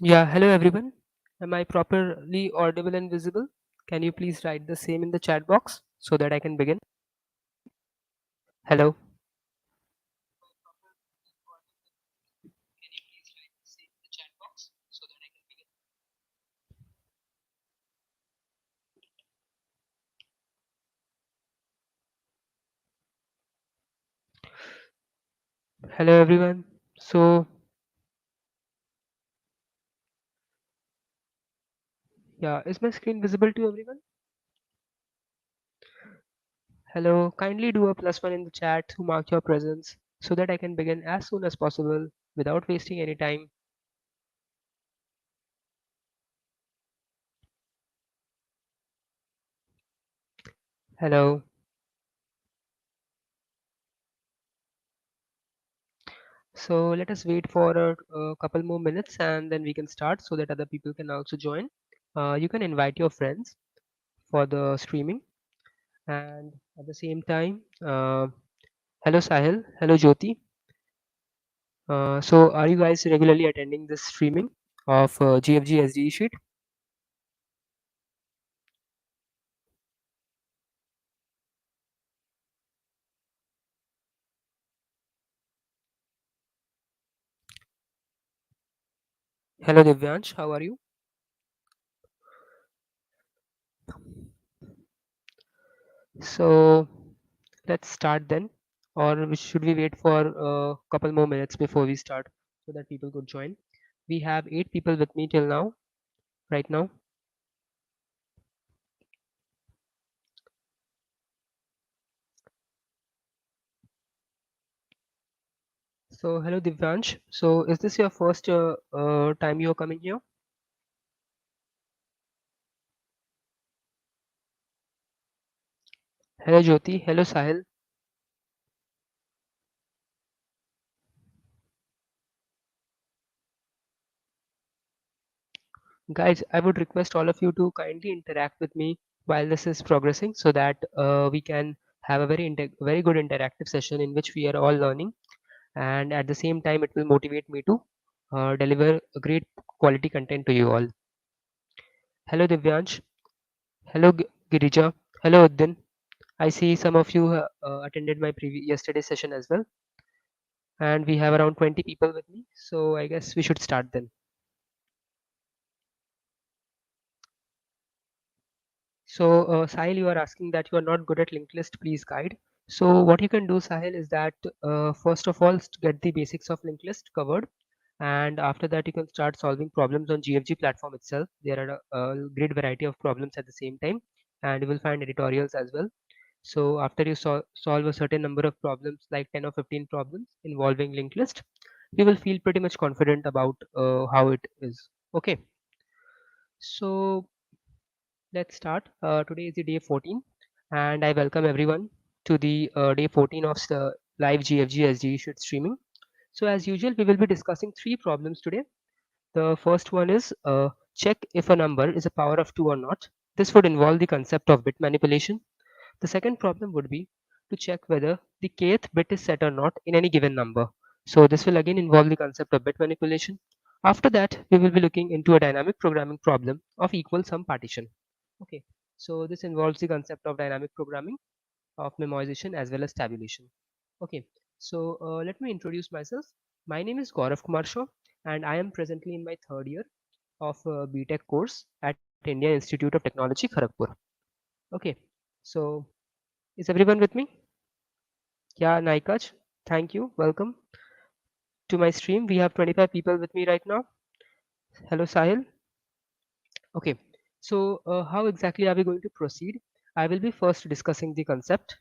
Yeah, hello everyone. Am I properly audible and visible? Can you please write the same in the chat box so that I can begin? Hello. Hello everyone. So, yeah, is my screen visible to everyone? Hello. Kindly do a plus one in the chat to mark your presence so that I can begin as soon as possible without wasting any time. Hello. So, let us wait for a couple more minutes and then we can start so that other people can also join. You can invite your friends for the streaming. And at the same time, hello Sahil, hello Jyoti. So are you guys regularly attending this streaming of GFG SDE Sheet? Hello Divyansh, how are you? So let's start then, or should we wait for a couple more minutes before we start so that people could join? We have 8 people with me till now, right now. So hello Divyansh. So is this your first time you're coming here? Hello Jyoti, hello Sahil. Guys, I would request all of you to kindly interact with me while this is progressing so that we can have a very good interactive session in which we are all learning, and at the same time it will motivate me to deliver a great quality content to you all. Hello Divyansh, hello Girija, hello Uddin. I see some of you attended my previous yesterday session as well, and we have around 20 people with me, so I guess we should start then. So, Sahil, you are asking that you are not good at linked list, please guide. So, what you can do, Sahil, is that first of all, get the basics of linked list covered, and after that, you can start solving problems on GFG platform itself. There are a great variety of problems at the same time, and you will find editorials as well. So, after you solve a certain number of problems, like 10 or 15 problems involving linked list, you will feel pretty much confident about how it is. Okay. So, let's start. Today is the day 14, and I welcome everyone to the day 14 of the live GFG SDE Sheet streaming. So, as usual, we will be discussing 3 problems today. The first one is check if a number is a power of 2 or not. This would involve the concept of bit manipulation. The second problem would be to check whether the kth bit is set or not in any given number. So, this will again involve the concept of bit manipulation. After that, we will be looking into a dynamic programming problem of equal sum partition. Okay, so this involves the concept of dynamic programming, of memoization as well as tabulation. Okay, so let me introduce myself. My name is Gaurav Kumar Shaw, and I am presently in my third year of BTech course at India Institute of Technology, Kharagpur. Okay, so is everyone with me? Yeah, Naikaj, thank you. Welcome to my stream. We have 25 people with me right now. Hello, Sahil. Okay, so how exactly are we going to proceed? I will be first discussing the concept,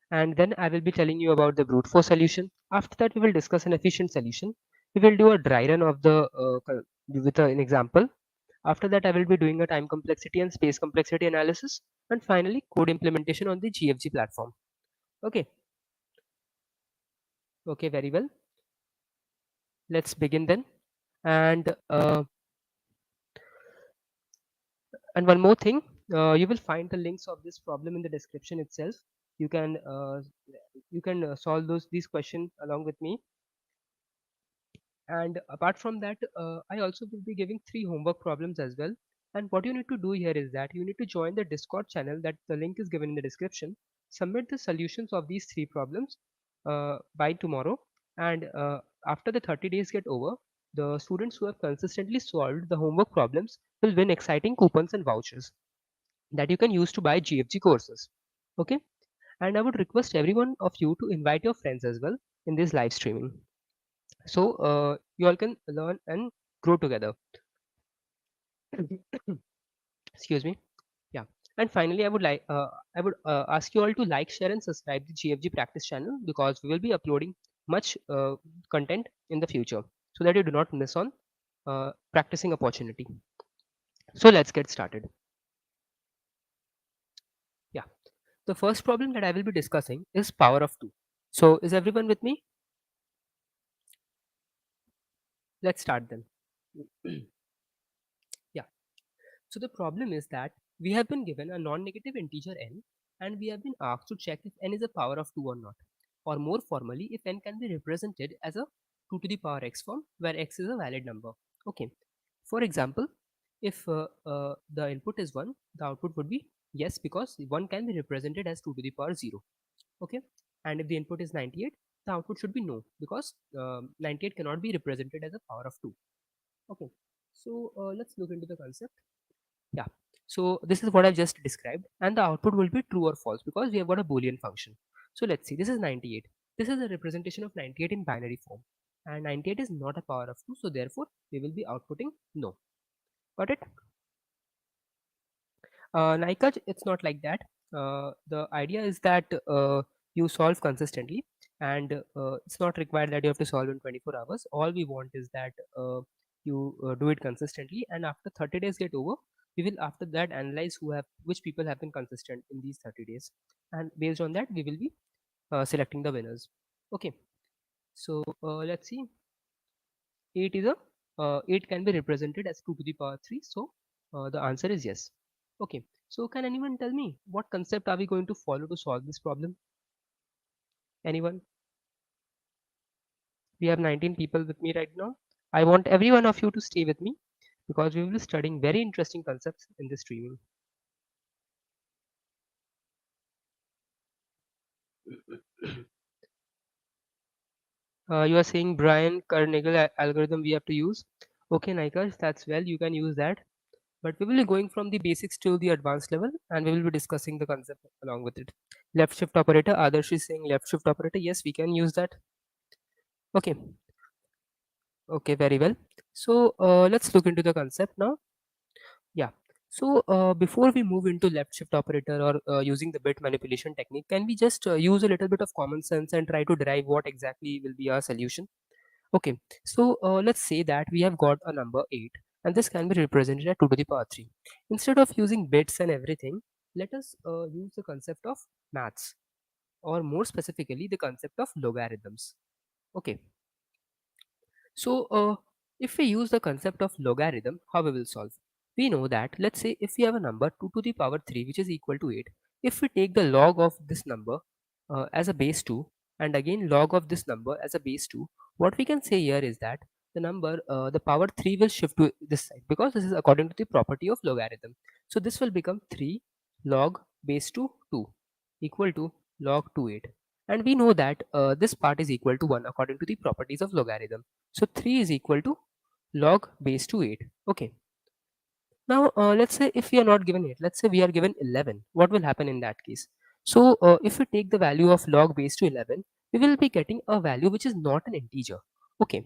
and then I will be telling you about the brute force solution. After that, we will discuss an efficient solution. We will do a dry run of the with an example. After that, I will be doing a time complexity and space complexity analysis, and finally, code implementation on the GFG platform. Okay, okay, very well. Let's begin then. And and one more thing, you will find the links of this problem in the description itself. You can solve these questions along with me. And apart from that, I also will be giving 3 homework problems as well. And what you need to do here is that you need to join the Discord channel, that the link is given in the description. Submit the solutions of these 3 problems by tomorrow. And after the 30 days get over, the students who have consistently solved the homework problems will win exciting coupons and vouchers that you can use to buy GFG courses. Okay. And I would request every one of you to invite your friends as well in this live streaming. So you all can learn and grow together. Excuse me. Yeah. And finally, I would ask you all to like, share, and subscribe the GFG practice channel, because we will be uploading much content in the future, so that you do not miss on practicing opportunity. So let's get started. Yeah. The first problem that I will be discussing is power of 2. So is everyone with me? Let's start then. Yeah. So the problem is that we have been given a non-negative integer n, and we have been asked to check if n is a power of 2 or not. Or more formally, if n can be represented as a 2 to the power x form, where x is a valid number. Okay. For example, if the input is 1, the output would be yes, because 1 can be represented as 2 to the power 0. Okay. And if the input is 98, the output should be no, because 98 cannot be represented as a power of 2. Okay. So let's look into the concept. Yeah. So this is what I've just described, and the output will be true or false because we have got a Boolean function. So let's see, this is 98. This is a representation of 98 in binary form, and 98 is not a power of 2, so therefore we will be outputting no. Got it? Naikaj, it's not like that. The idea is that you solve consistently, and it's not required that you have to solve in 24 hours. All we want is that you do it consistently, and after 30 days get over, we will after that analyze which people have been consistent in these 30 days, and based on that we will be selecting the winners. Okay, so let's see. 8 is a 8 can be represented as 2 to the power 3, so the answer is yes. Okay, so can anyone tell me what concept are we going to follow to solve this problem? Anyone? We have 19 people with me right now. I want every one of you to stay with me, because we will be studying very interesting concepts in this streaming. You are saying Brian Kernigel algorithm we have to use. Okay, Naikash, that's well, you can use that. But we will be going from the basics to the advanced level, and we will be discussing the concept along with it. Left shift operator, Adarsh is saying left shift operator. Yes, we can use that. Okay, okay, very well. So let's look into the concept now. Yeah. So before we move into left shift operator or using the bit manipulation technique, can we just use a little bit of common sense and try to derive what exactly will be our solution? Okay, so let's say that we have got a number 8, and this can be represented at 2 to the power 3. Instead of using bits and everything, let us use the concept of maths, or more specifically the concept of logarithms. Okay, so if we use the concept of logarithm, how we will solve? We know that, let's say if we have a number 2 to the power 3 which is equal to 8, if we take the log of this number as a base 2, and again log of this number as a base 2, what we can say here is that the number, the power 3 will shift to this side, because this is according to the property of logarithm. So this will become 3 log base 2 2 equal to log 2 8. And we know that this part is equal to 1 according to the properties of logarithm. So 3 is equal to log base to 8. Okay. Now let's say if we are not given 8, let's say we are given 11. What will happen in that case? So if we take the value of log base to 11, we will be getting a value which is not an integer. Okay.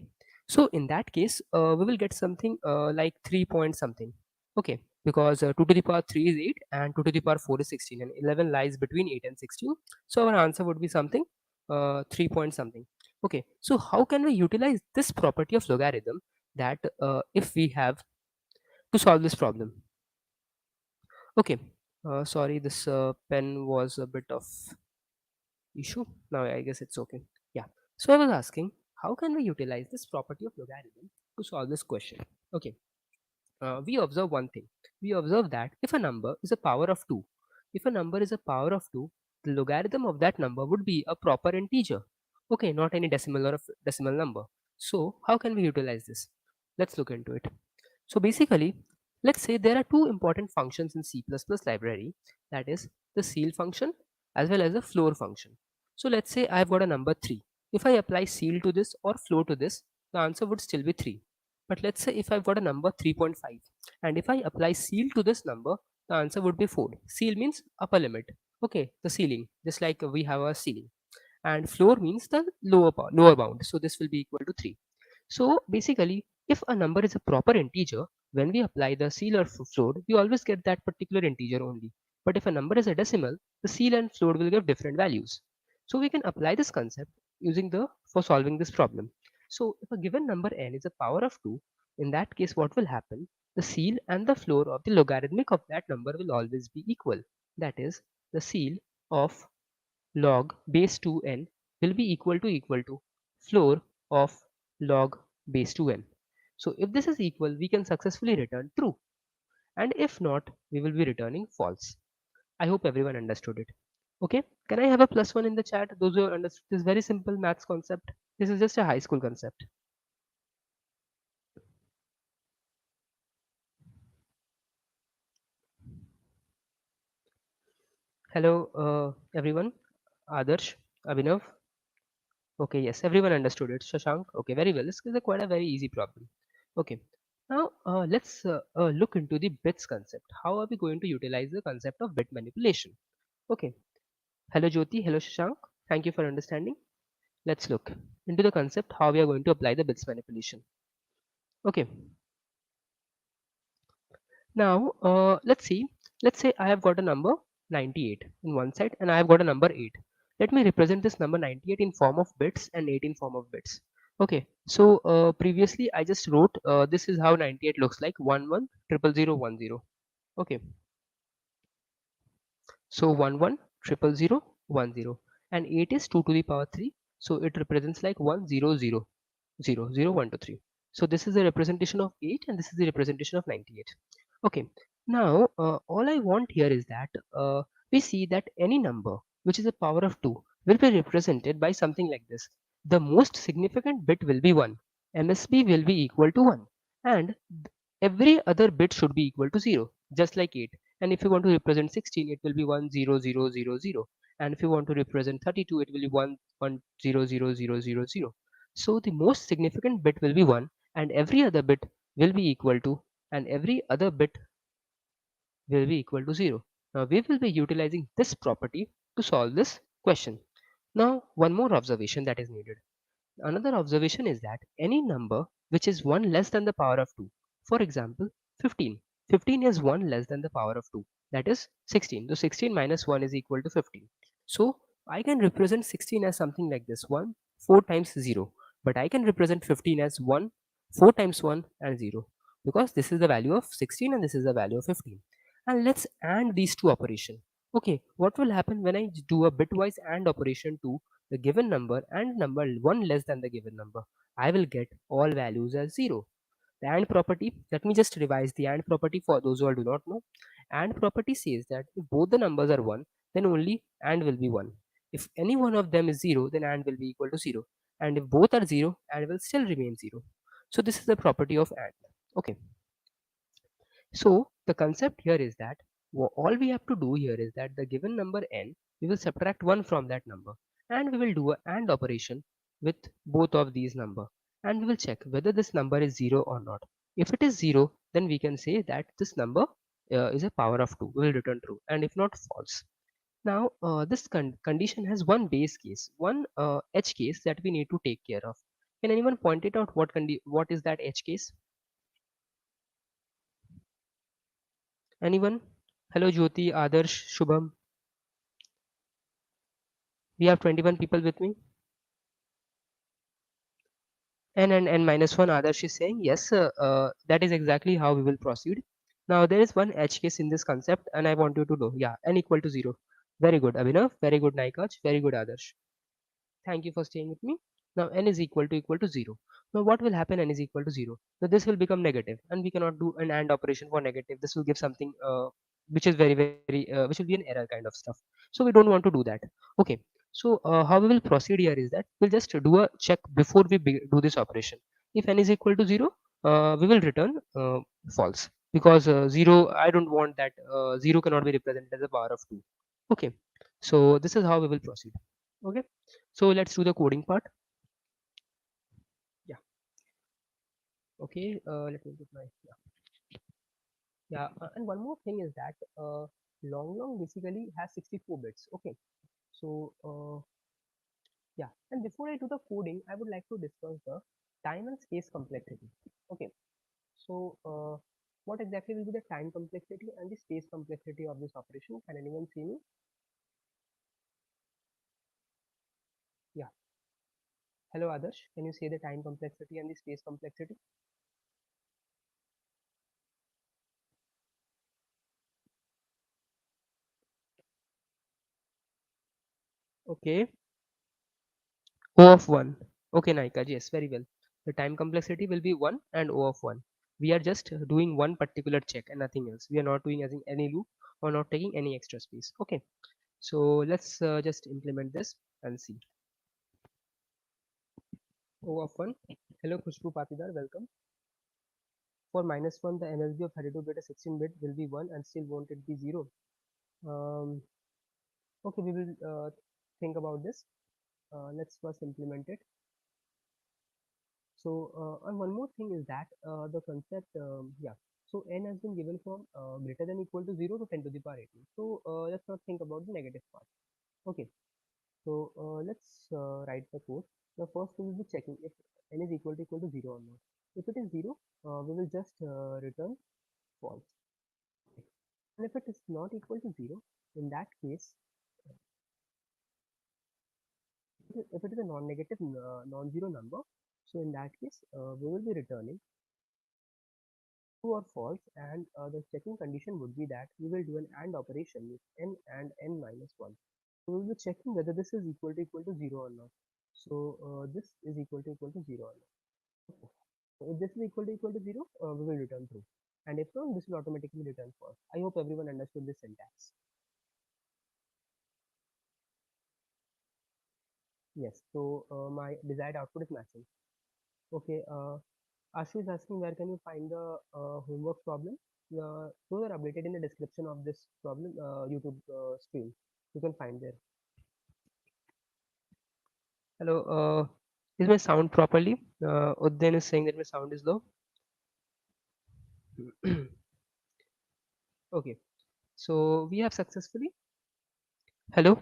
So in that case, we will get something like 3 point something. Okay. Because 2 to the power 3 is 8 and 2 to the power 4 is 16, and 11 lies between 8 and 16. So our answer would be something 3 point something. Okay. So how can we utilize this property of logarithm, that if we have to solve this problem? Okay, sorry, this pen was a bit of issue. Now I guess it's okay. Yeah. So I was asking, how can we utilize this property of logarithm to solve this question? Okay. We observe one thing. We observe that if a number is a power of 2, if a number is a power of 2, the logarithm of that number would be a proper integer. Okay, not any decimal or a decimal number. So how can we utilize this? Let's look into it. So basically, let's say there are two important functions in C++ library, that is the ceil function as well as the floor function. So let's say I've got a number 3. If I apply ceil to this or floor to this, the answer would still be 3. But let's say if I've got a number 3.5 and if I apply ceil to this number, the answer would be 4. Ceil means upper limit. Okay, the ceiling, just like we have a ceiling. And floor means the lower bound. So this will be equal to 3. So basically, if a number is a proper integer, when we apply the ceil or floor, we always get that particular integer only. But if a number is a decimal, the ceil and floor will give different values. So we can apply this concept using the for solving this problem. So if a given number n is a power of 2, in that case what will happen? The ceil and the floor of the logarithmic of that number will always be equal. That is, the ceil of log base 2n will be equal to floor of log base 2n. So if this is equal, we can successfully return true. And if not, we will be returning false. I hope everyone understood it. Okay, can I have a plus one in the chat? Those who understood this very simple maths concept. This is just a high school concept. Hello, everyone. Adarsh, Abhinav. Okay, yes, everyone understood it. Shashank. Okay, very well. This is a quite a very easy problem. Okay, now let's look into the bits concept. How are we going to utilize the concept of bit manipulation? Okay, hello Jyoti, hello Shashank. Thank you for understanding. Let's look into the concept how we are going to apply the bits manipulation. Okay, now let's see. Let's say I have got a number 98 in one side and I have got a number 8. Let me represent this number 98 in form of bits and 8 in form of bits. Okay, so previously I just wrote this is how 98 looks like 110010. Okay, so 110010 and 8 is 2 to the power 3, so it represents like 100000123. So this is the representation of 8 and this is the representation of 98. Okay, now all I want here is that we see that any number which is a power of 2 will be represented by something like this. The most significant bit will be 1, MSB will be equal to 1, and every other bit should be equal to 0, just like 8. And if you want to represent 16, it will be 10000, and if you want to represent 32, it will be 11000000. So the most significant bit will be 1 and every other bit will be equal to, and every other bit will be equal to 0. Now we will be utilizing this property to solve this question. Now one more observation that is needed. Another observation is that any number which is 1 less than the power of 2, for example 15, 15 is 1 less than the power of 2, that is 16. So 16 minus 1 is equal to 15. So I can represent 16 as something like this, 1 4 times 0, but I can represent 15 as 1 4 times 1 and 0, because this is the value of 16 and this is the value of 15. And let's AND these two operations. Okay, what will happen when I do a bitwise AND operation to the given number and number 1 less than the given number? I will get all values as 0. The AND property, let me just revise the AND property for those who do not know. AND property says that if both the numbers are 1, then only AND will be 1. If any one of them is 0, then AND will be equal to 0. And if both are 0, AND will still remain 0. So this is the property of AND. Okay. So the concept here is that all we have to do here is that the given number n, we will subtract 1 from that number and we will do a AND operation with both of these number, and we will check whether this number is 0 or not. If it is 0, then we can say that this number is a power of 2, we will return true, and if not, false. Now this condition has one base case, one edge case that we need to take care of. Can anyone point it out? What is that edge case? Anyone? Hello Jyoti, Adarsh, Shubham. We have 21 people with me. And minus 1, Adarsh is saying yes, that is exactly how we will proceed. Now there is one edge case in this concept and I want you to know. Yeah, n equal to 0. Very good Abhinav, very good Naikaj, very good Adarsh. Thank you for staying with me. Now n is equal to 0. Now what will happen n is equal to 0? So this will become negative and we cannot do an AND operation for negative. This will give something which is which will be an error kind of stuff. So we don't want to do that. Okay. So how we will proceed here is that we'll just do a check before we do this operation. If n is equal to 0, we will return false, because 0, I don't want that 0 cannot be represented as a power of 2. Okay, so this is how we will proceed. Okay, so let's do the coding part. Yeah. Okay, let me get my, yeah, and one more thing is that long basically has 64 bits. Okay, so yeah, and before I do the coding, I would like to discuss the time and space complexity. Okay, so what exactly will be the time complexity and the space complexity of this operation? Can anyone see me? Yeah. Hello, Adarsh. Can you say the time complexity and the space complexity? Okay. O of 1. Okay, Naika. Yes, very well. The time complexity will be 1 and O of 1. We are just doing one particular check and nothing else. We are not doing any loop or not taking any extra space. Okay. So let's just implement this and see. O of 1. Hello, Khushbu Patidar. Welcome. For minus 1, the energy of 32 bit 16 bit will be 1 and still won't it be 0. Um, okay, we will think about this. Let's first implement it. So, and one more thing is that the concept, yeah. So n has been given from greater than equal to 0 to 10 to the power 18. So let's not think about the negative part. Okay. So let's write the code. The first we will be checking if n is equal to 0 or not. If it is 0, we will just return false. And if it is not equal to 0, in that case, if it is a non-negative, non-zero number, so in that case, we will be returning true or false, and the checking condition would be that we will do an AND operation with n and n minus 1. So we will be checking whether this is equal to 0 or not. So this is equal to 0 or not. Okay. So if this is equal to 0, we will return true. And if not, this will automatically return false. I hope everyone understood this syntax. Yes, so my desired output is matching. Okay, Ashu is asking where can you find the homework problem? Those are updated in the description of this problem YouTube stream. You can find there. Hello, is my sound properly? Uddain is saying that my sound is low. Okay, so we have successfully. Hello,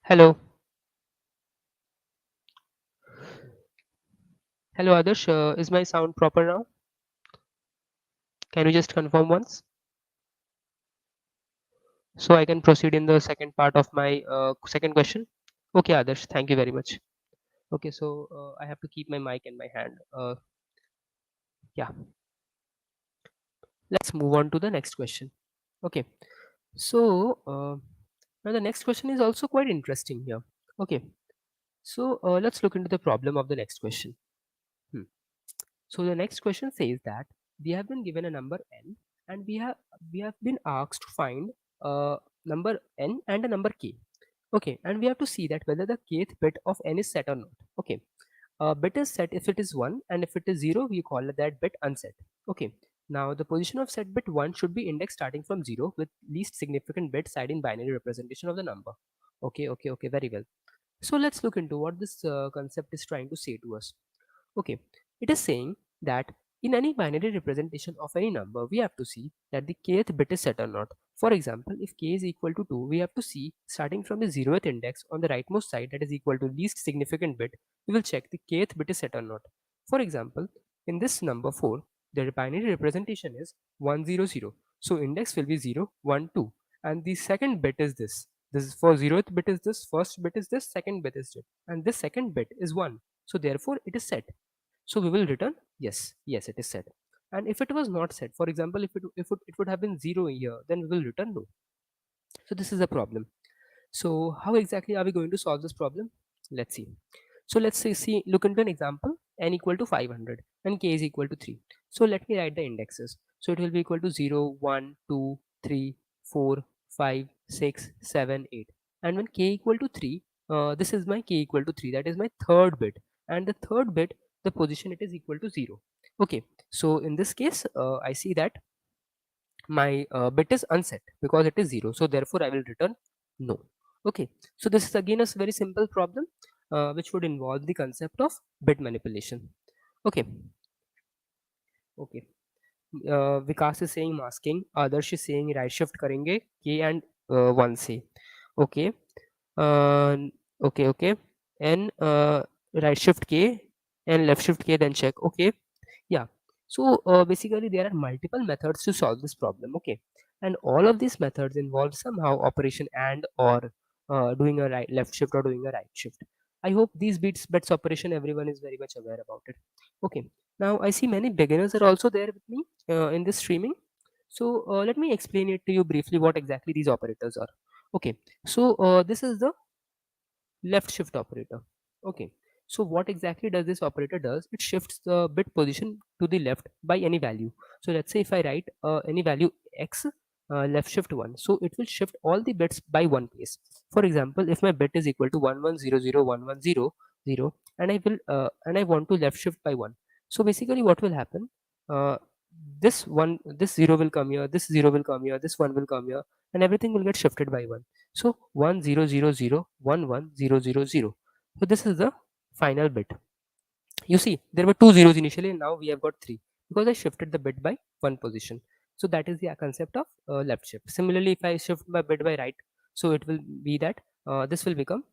hello, hello, Adarsh. Is my sound proper now? Can you just confirm once? So I can proceed in the second part of my second question. Okay, Adarsh, thank you very much. Okay, so I have to keep my mic in my hand. Yeah, let's move on to the next question. Okay, so now the next question is also quite interesting here. Okay, so let's look into the problem of the next question. Hmm. So the next question says that we have been given a number n, and we have been asked to find a number n and a number k. Okay, and we have to see that whether the kth bit of n is set or not. Okay, bit is set if it is 1, and if it is 0, we call that bit unset. Okay, now the position of set bit 1 should be indexed starting from 0 with least significant bit side in binary representation of the number. Okay, very well. So let's look into what this concept is trying to say to us. Okay, it is saying that in any binary representation of any number, we have to see that the kth bit is set or not. For example, if k is equal to 2, we have to see starting from the 0th index on the rightmost side that is equal to least significant bit, we will check the kth bit is set or not. For example, in this number 4, the binary representation is 100. So index will be 0, 1, 2. And the second bit is this. This is for 0th bit is this, first bit is this, second bit is this. And this second bit is 1. So therefore it is set. So we will return yes, yes, it is set. And if it was not set, for example, if it would have been 0 here, then we will return no. So this is a problem. So how exactly are we going to solve this problem? Let's see. So let's say look into an example, n equal to 500 and k is equal to 3. So let me write the indexes. So it will be equal to 0, 1, 2, 3, 4, 5, 6, 7, 8. And when k equal to 3, this is my k equal to 3, that is my third bit, and the third bit, the position it is equal to 0. Okay, so in this case I see that my bit is unset because it is 0, so therefore I will return no. Okay, so this is again a very simple problem which would involve the concept of bit manipulation. Okay. Okay, Vikas is saying masking, Adarsh is saying right shift करेंगे k and 1 से. Okay, uh, okay, and right shift k and left shift k, then check. Okay, yeah. So basically there are multiple methods to solve this problem. Okay, and all of these methods involve somehow operation and or doing a right left shift or doing a right shift. I hope these bits operation everyone is very much aware about it. Okay, now I see many beginners are also there with me in this streaming. So let me explain it to you briefly what exactly these operators are. Okay, so this is the left shift operator. Okay, so what exactly does this operator does, it shifts the bit position to the left by any value. So let's say if I write any value x, left shift 1, so it will shift all the bits by one place. For example, if my bit is equal to 11001100, and I want to left shift by 1, so basically what will happen, uh, this 0 will come here, this 0 will come here, this 1 will come here, and everything will get shifted by 1. So 1000110000. So this is the final bit. You see, there were two zeros initially, and now we have got three because I shifted the bit by one position. So that is the concept of left shift. Similarly, if I shift my bit by right, so it will be that this will become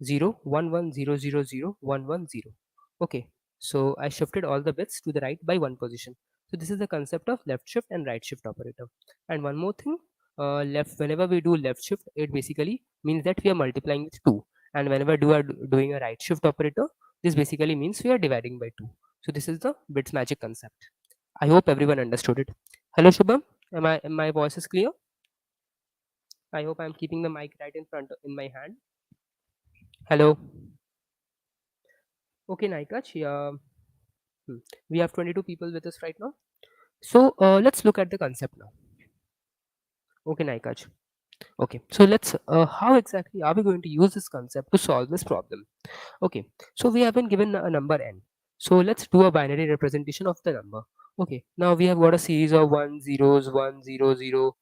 0 11000110. Okay, so I shifted all the bits to the right by one position. So this is the concept of left shift and right shift operator. And one more thing, left whenever we do left shift, it basically means that we are multiplying with 2, and whenever doing a right shift operator, this basically means we are dividing by 2. So this is the bits magic concept. I hope everyone understood it. Hello Shubham, my voice is clear? I hope I'm keeping the mic right in front in my hand. Hello. Okay, Naikach. Yeah. We have 22 people with us right now. So let's look at the concept now. Okay, Naikach. Okay, so let's how exactly are we going to use this concept to solve this problem? Okay, so we have been given a number n. So let's do a binary representation of the number. Okay, now we have got a series of 1 zeros, 1 0 0,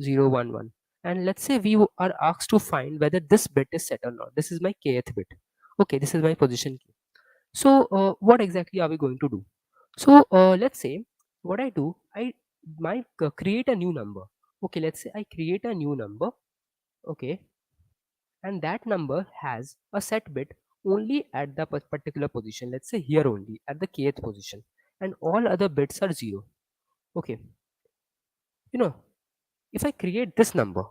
0 1 1. And let's say we are asked to find whether this bit is set or not. This is my kth bit. Okay, this is my position key. So what exactly are we going to do? So let's say what I do, I might create a new number. Okay, let's say I create a new number. Okay, and that number has a set bit only at the particular position, let's say here only at the kth position, and all other bits are 0. Okay, you know, if I create this number,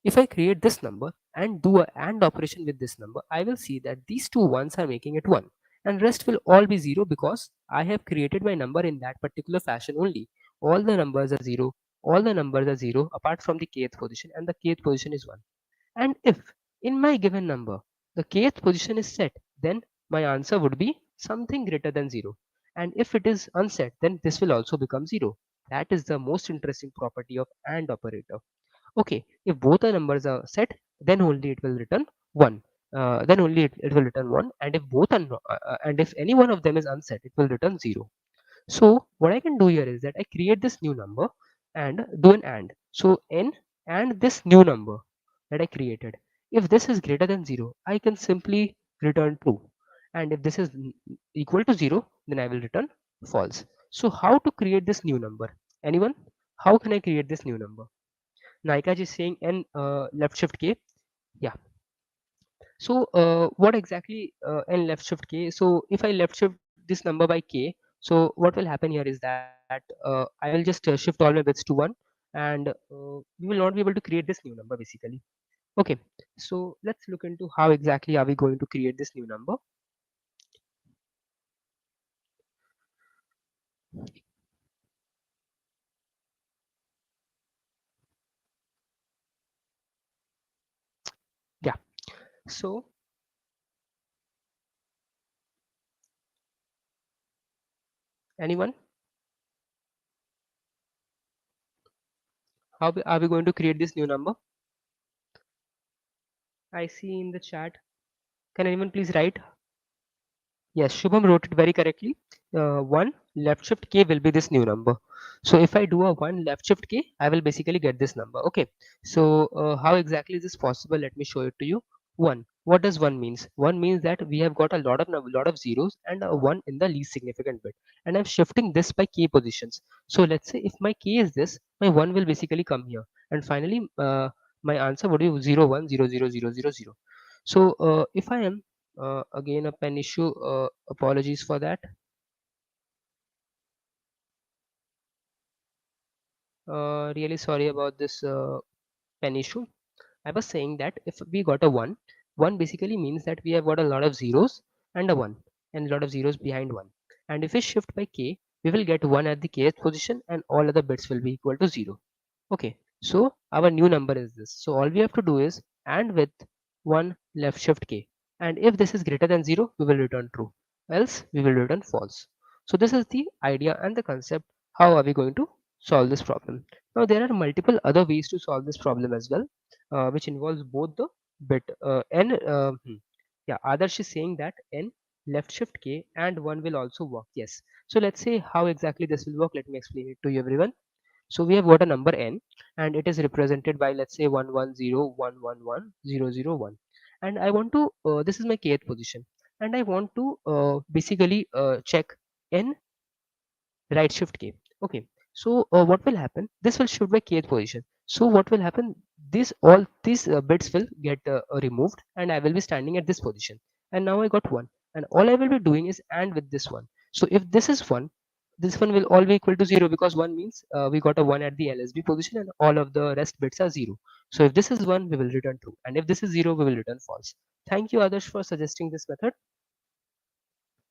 if I create this number and do a AND operation with this number, I will see that these two ones are making it 1, and rest will all be 0 because I have created my number in that particular fashion only. All the numbers are 0, all the numbers are 0 apart from the kth position, and the kth position is 1. And if in my given number the kth position is set, then my answer would be something greater than 0. And if it is unset, then this will also become 0. That is the most interesting property of AND operator. Okay, if both the numbers are set, then only it will return 1. Then only it will return 1, and if both are and if any one of them is unset, it will return 0. So what I can do here is that I create this new number and do an AND. So n and this new number that I created. If this is greater than 0, I can simply return true. And if this is equal to 0, then I will return false. So how to create this new number? Anyone? How can I create this new number? Naika is saying n left shift k. Yeah. So what exactly n left shift k? So if I left shift this number by k, so what will happen here is that I will just shift all my bits to 1, and we will not be able to create this new number basically. Okay. So let's look into how exactly are we going to create this new number. Yeah. So anyone, how are we going to create this new number? I see in the chat. Can anyone please write? Yes, Shubham wrote it very correctly. 1 left shift k will be this new number. So if I do a 1 left shift k, I will basically get this number. Okay. So how exactly is this possible? Let me show it to you. 1. What does 1 means? 1 means that we have got a lot of zeros and a 1 in the least significant bit. And I'm shifting this by k positions. So let's say if my k is this, my 1 will basically come here. And finally, my answer would be 0, 1, 0, 0, 0, 0, 0. So if I am again a pen issue. Apologies for that. Really sorry about this pen issue. I was saying that if we got a 1, 1 basically means that we have got a lot of zeros and a 1 and a lot of zeros behind 1. And if we shift by k, we will get 1 at the kth position and all other bits will be equal to 0. Okay, so our new number is this. So all we have to do is AND with 1 left shift k. And if this is greater than 0, we will return true. Else we will return false. So this is the idea and the concept. How are we going to solve this problem? Now there are multiple other ways to solve this problem as well, which involves both the bit n. Yeah, Adarsh is saying that n left shift k and 1 will also work. Yes. So let's say how exactly this will work. Let me explain it to you, everyone. So we have got a number n and it is represented by, let's say, 110111001, and I want to this is my kth position, and I want to basically check n right shift k. Okay, so what will happen, this will shift by kth position. So what will happen, this all these bits will get removed and I will be standing at this position, and now I got 1, and all I will be doing is AND with this one. So if this is 1, this one will all be equal to 0, because 1 means we got a 1 at the LSB position and all of the rest bits are 0. So if this is 1, we will return true, and if this is 0, we will return false. Thank you, Adarsh, for suggesting this method.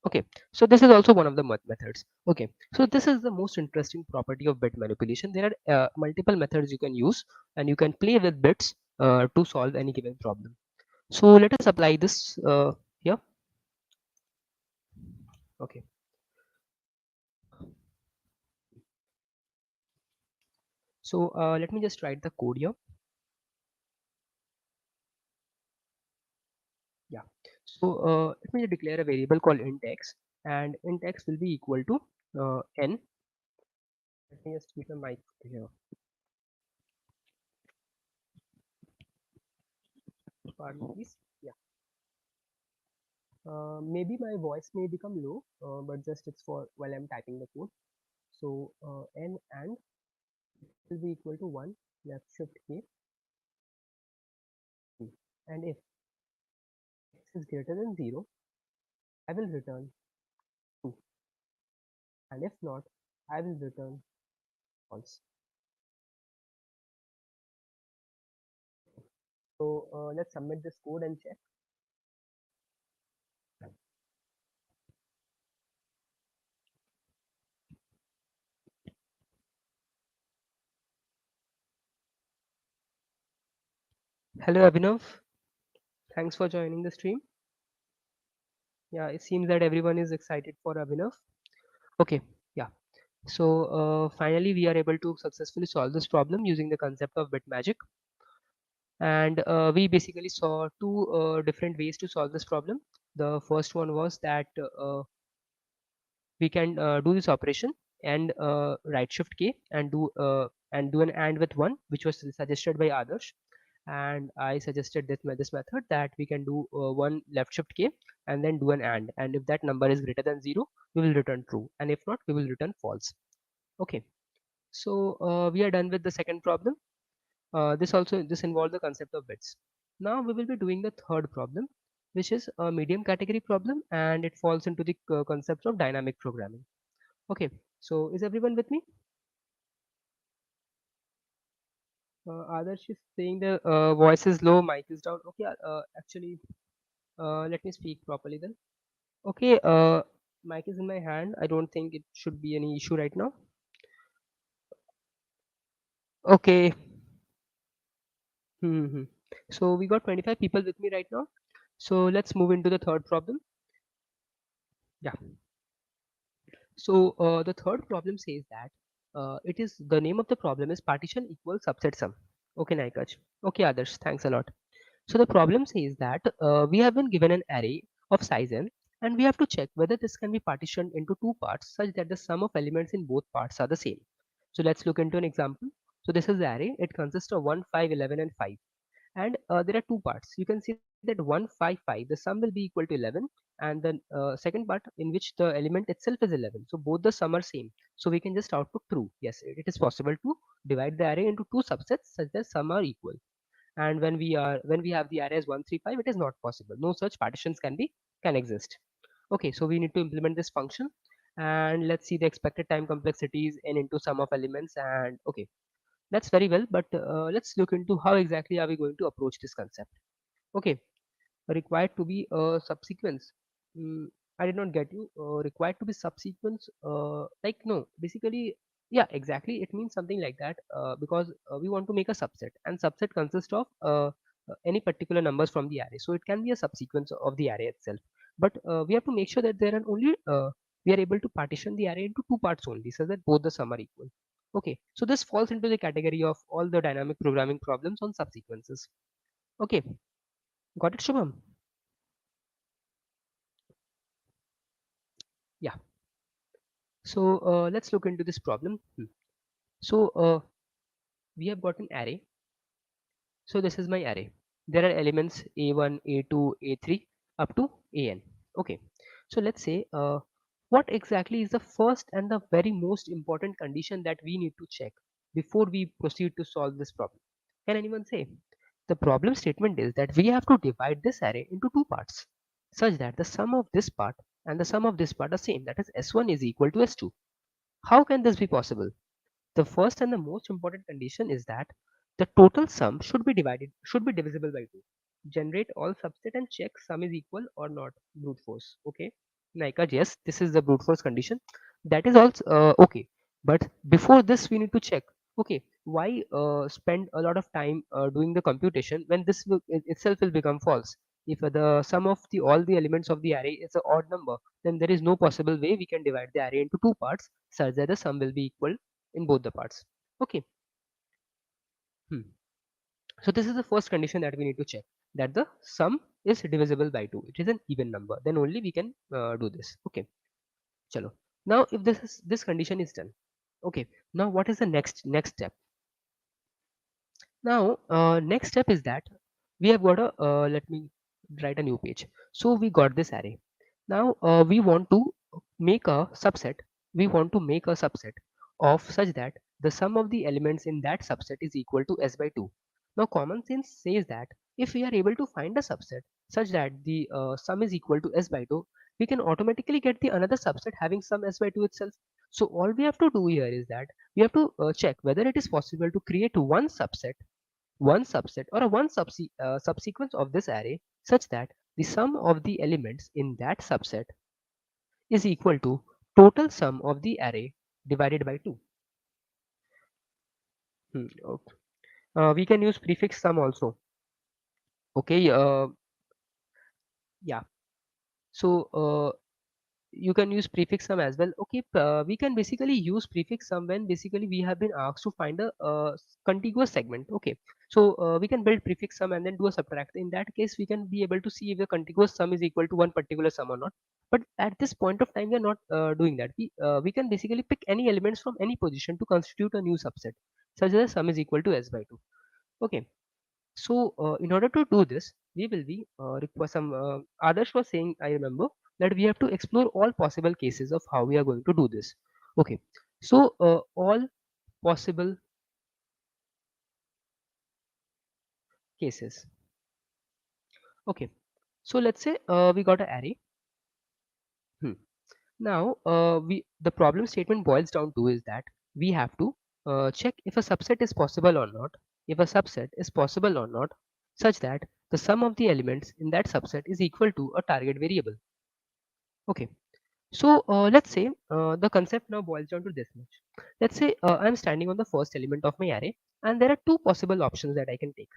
Okay, so this is also one of the methods. Okay, so this is the most interesting property of bit manipulation. There are multiple methods you can use, and you can play with bits to solve any given problem. So let us apply this here. Okay, so let me just write the code here. Yeah, so let me declare a variable called int x, and int x will be equal to n. Let me just keep the mic here. Pardon, please. Yeah. Maybe my voice may become low, but just it's for while I'm typing the code. So n and will be equal to 1 left shift k, and if x is greater than 0, I will return 2, and if not, I will return false. So let's submit this code and check. Hello Abhinav, thanks for joining the stream. Yeah, it seems that everyone is excited for Abhinav. Okay, yeah. So finally we are able to successfully solve this problem using the concept of bit magic. And we basically saw two different ways to solve this problem. The first one was that we can do this operation and right shift k and do an AND with 1, which was suggested by Adarsh, and I suggested this method that we can do 1 left shift k and then do an and if that number is greater than 0, we will return true, and if not, we will return false. Okay, so we are done with the second problem. This involved the concept of bits. Now we will be doing the third problem, which is a medium category problem, and it falls into the concept of dynamic programming. Okay, so is everyone with me? Adarsh is saying the voice is low, mic is down. Okay, actually, let me speak properly then. Okay, mic is in my hand. I don't think it should be any issue right now. Okay. Hmm. So we got 25 people with me right now. So let's move into the third problem. Yeah. So the third problem says that it is the name of the problem is partition equals subset sum. Okay, Naikaj. Okay, Adarsh. Thanks a lot. So the problem says that we have been given an array of size n, and we have to check whether this can be partitioned into two parts such that the sum of elements in both parts are the same. So let's look into an example. So this is the array. It consists of 1, 5, 11 and 5. And there are two parts. You can see that 1, 5, 5, the sum will be equal to 11, and the second part in which the element itself is 11. So both the sum are same. So we can just output true. Yes, it is possible to divide the array into two subsets such that sum are equal. And when we have the array as 1, 3, 5, it is not possible. No such partitions can exist. Okay, so we need to implement this function, and let's see the expected time complexities n into sum of elements. And okay, that's very well, but let's look into how exactly are we going to approach this concept. Okay, required to be a subsequence. Mm, I did not get you. Required to be subsequence. Like no, basically, yeah, exactly. It means something like that. Because we want to make a subset, and subset consists of any particular numbers from the array. So it can be a subsequence of the array itself. But we have to make sure that there are only we are able to partition the array into two parts only, so that both the sum are equal. Okay, so this falls into the category of all the dynamic programming problems on subsequences. Okay, got it, Shubham? Yeah. So let's look into this problem. So we have got an array. So this is my array. There are elements a1, a2, a3 up to an. Okay. So let's say what exactly is the first and the very most important condition that we need to check before we proceed to solve this problem? Can anyone say? The problem statement is that we have to divide this array into two parts such that the sum of this part and the sum of this part are same. That is s1 is equal to s2. How can this be possible? The first and the most important condition is that the total sum should be divisible by 2. Generate all subset and check sum is equal or not. Brute force. Okay. Naika, yes, this is the brute force condition. That is also okay. But before this, we need to check. Okay, why spend a lot of time doing the computation when itself will become false? If the sum of the all the elements of the array is an odd number, then there is no possible way we can divide the array into two parts such that the sum will be equal in both the parts. Okay. Hmm. So this is the first condition that we need to check, that the sum is divisible by 2. It is an even number. Then only we can do this. Okay. Chalo. Now if this condition is done. Okay. Now what is the next step? Now next step is that we have got a let me write a new page. So we got this array. Now we want to make a subset. We want to make a subset of such that the sum of the elements in that subset is equal to s by 2. Now common sense says that if we are able to find a subset such that the sum is equal to s by 2, we can automatically get the another subset having sum s by 2 itself. So all we have to do here is that we have to check whether it is possible to create one subset or a subsequence of this array such that the sum of the elements in that subset is equal to total sum of the array divided by 2. Okay. We can use prefix sum also. Okay. Yeah. So you can use prefix sum as well. Okay, we can basically use prefix sum when basically we have been asked to find a contiguous segment. Okay, so we can build prefix sum and then do a subtract. In that case we can be able to see if the contiguous sum is equal to one particular sum or not. But at this point of time we are not doing that. We can basically pick any elements from any position to constitute a new subset such that sum is equal to s by 2. Okay, so in order to do this, we will be require some. Adarsh was saying, I remember that we have to explore all possible cases of how we are going to do this. Okay, so all possible cases. Okay, so let's say we got an array. Hmm. Now we the problem statement boils down to is that we have to check if a subset is possible or not. If a subset is possible or not, such that the sum of the elements in that subset is equal to a target variable. Okay. So let's say the concept now boils down to this much. Let's say I'm standing on the first element of my array and there are two possible options that I can take.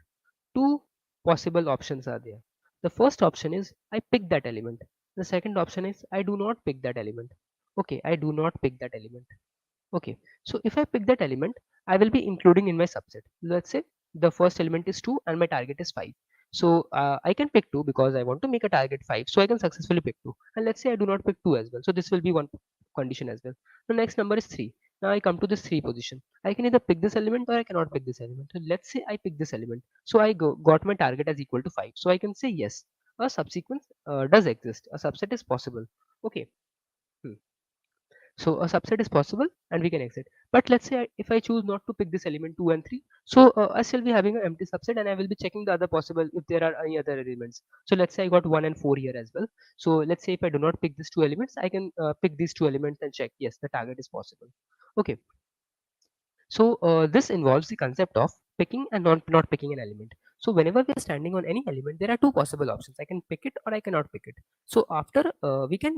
Two possible options are there. The first option is I pick that element. The second option is I do not pick that element. Okay, I do not pick that element. Okay, so if I pick that element, I will be including in my subset. Let's say the first element is 2 and my target is 5. So I can pick 2 because I want to make a target 5. So I can successfully pick 2. And let's say I do not pick 2 as well. So this will be one condition as well. The next number is 3. Now I come to this 3 position. I can either pick this element or I cannot pick this element. So let's say I pick this element. So I got my target as equal to 5. So I can say yes, a subsequence does exist. A subset is possible. Okay. Hmm. So a subset is possible and we can exit. But let's say if I choose not to pick this element 2 and 3, so I still be having an empty subset and I will be checking the other possible if there are any other elements. So let's say I got 1 and 4 here as well. So let's say if I do not pick these two elements, I can pick these two elements and check yes, the target is possible. Okay. So this involves the concept of picking and not picking an element. So whenever we are standing on any element, there are two possible options. I can pick it or I cannot pick it. So after we can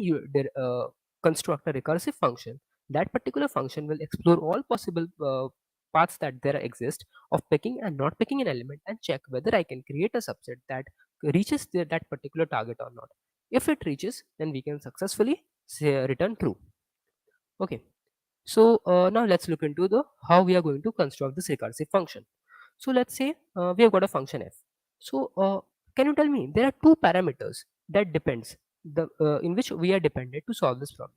construct a recursive function. That particular function will explore all possible paths that there exist of picking and not picking an element and check whether I can create a subset that reaches that particular target or not. If it reaches, then we can successfully say, return true. Okay. So now let's look into the how we are going to construct this recursive function. So let's say we have got a function f. So can you tell me there are two parameters that depends the in which we are dependent to solve this problem.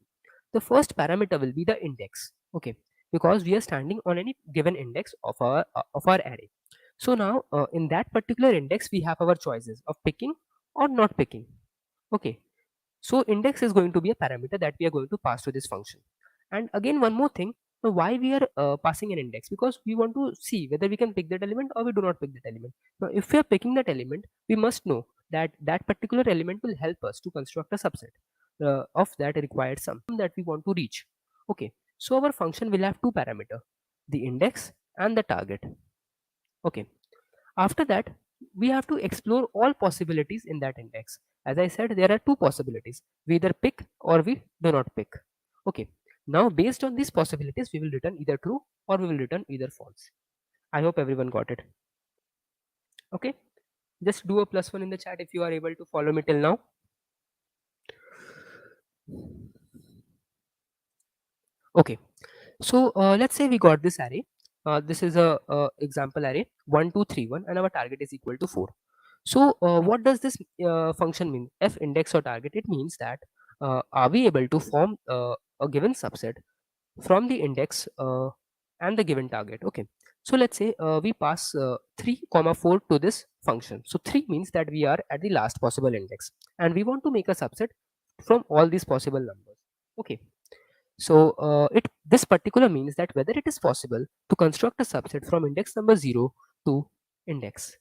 The first parameter will be the index. Okay, because we are standing on any given index of our array. So now in that particular index we have our choices of picking or not picking. Okay, so index is going to be a parameter that we are going to pass to this function. And again, one more thing, so why we are passing an index? Because we want to see whether we can pick that element or we do not pick that element. Now, if we are picking that element, we must know that that particular element will help us to construct a subset of that required sum that we want to reach. Okay, so our function will have two parameters, the index and the target. Okay, after that, we have to explore all possibilities in that index. As I said, there are two possibilities. We either pick or we do not pick. Okay. Now, based on these possibilities, we will return either true or we will return either false. I hope everyone got it. Okay. Just do a +1 in the chat if you are able to follow me till now. Okay. So let's say we got this array. This is a example array 1 2 3 1 and our target is equal to 4. So what does this function mean? F index or target, it means that are we able to form a given subset from the index and the given target. Okay, so let's say we pass 3 comma 4 to this function. So 3 means that we are at the last possible index and we want to make a subset from all these possible numbers. Okay, so it this particular means that whether it is possible to construct a subset from index number 0 to index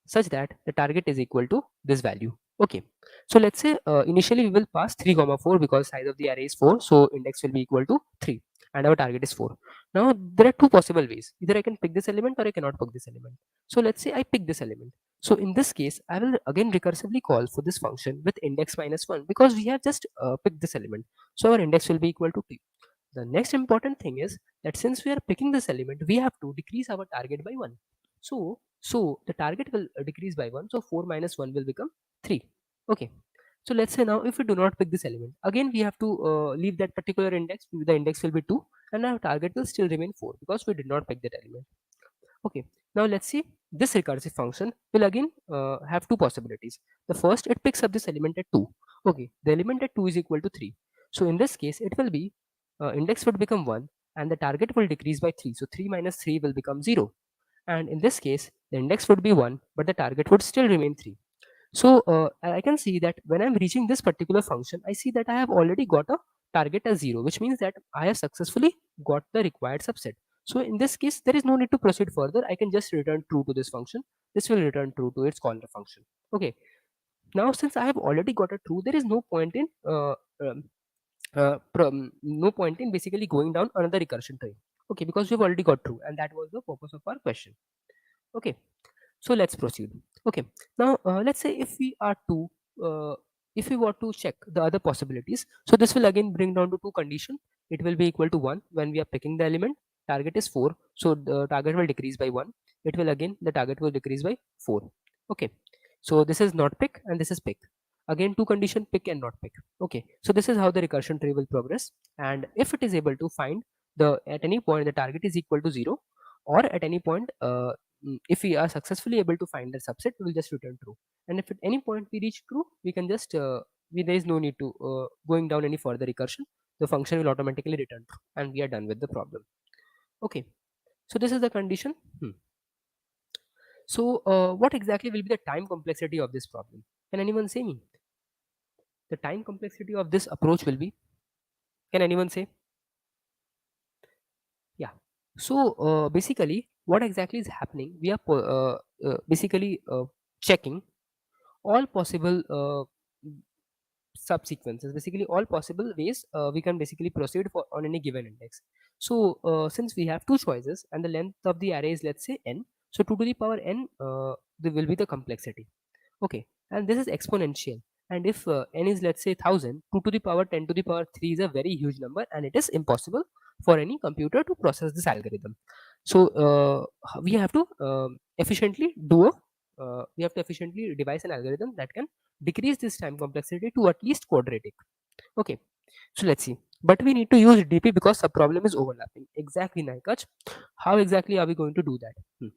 such that the target is equal to this value. Okay, so let's say initially we will pass 3 comma 4 because size of the array is 4, so index will be equal to 3 and our target is 4. Now there are two possible ways, either I can pick this element or I cannot pick this element. So let's say I pick this element. So in this case I will again recursively call for this function with index -1 because we have just picked this element, so our index will be equal to 2. The next important thing is that since we are picking this element, we have to decrease our target by 1. So the target will decrease by 1. So 4 minus 1 will become 3. Okay. So let's say now if we do not pick this element, again we have to leave that particular index. The index will be 2 and our target will still remain 4 because we did not pick that element. Okay. Now let's see, this recursive function will again have two possibilities. The first, it picks up this element at 2. Okay. The element at 2 is equal to 3. So in this case, it will be index would become 1 and the target will decrease by 3. So 3 minus 3 will become 0. And in this case, the index would be 1, but the target would still remain 3. So I can see that when I'm reaching this particular function, I see that I have already got a target as 0, which means that I have successfully got the required subset. So in this case, there is no need to proceed further. I can just return true to this function. This will return true to its caller function. Okay. Now, since I have already got a true, there is no point in no point in basically going down another recursion tree. Okay, because we've already got true, and that was the purpose of our question. Okay, so let's proceed. Okay, now let's say if we want to check the other possibilities, so this will again bring down to two conditions. It will be equal to 1 when we are picking the element. Target is 4, so the target will decrease by 1. It will again, the target will decrease by 4. Okay, so this is not pick and this is pick. Again, two condition, pick and not pick. Okay, so this is how the recursion tree will progress. And if it is able to find the at any point the target is equal to 0 or at any point if we are successfully able to find the subset, we will just return true. And if at any point we reach true, we can just there is no need to going down any further recursion. The function will automatically return true, and we are done with the problem. Okay, so this is the condition. So what exactly will be the time complexity of this problem? Can anyone say me? The time complexity of this approach will be, can anyone say? Yeah. So basically, what exactly is happening? We are basically checking all possible subsequences, basically all possible ways we can basically proceed for on any given index. So since we have two choices and the length of the array is, let's say, n, so 2 to the power n there will be the complexity. Okay, and this is exponential. And if n is, let's say, 1000, 2 to the power 10 to the power 3 is a very huge number, and it is impossible for any computer to process this algorithm. So we have to efficiently do a we have to efficiently devise an algorithm that can decrease this time complexity to at least quadratic. Okay, so let's see. But we need to use DP because the problem is overlapping. Exactly, Naikach. How exactly are we going to do that?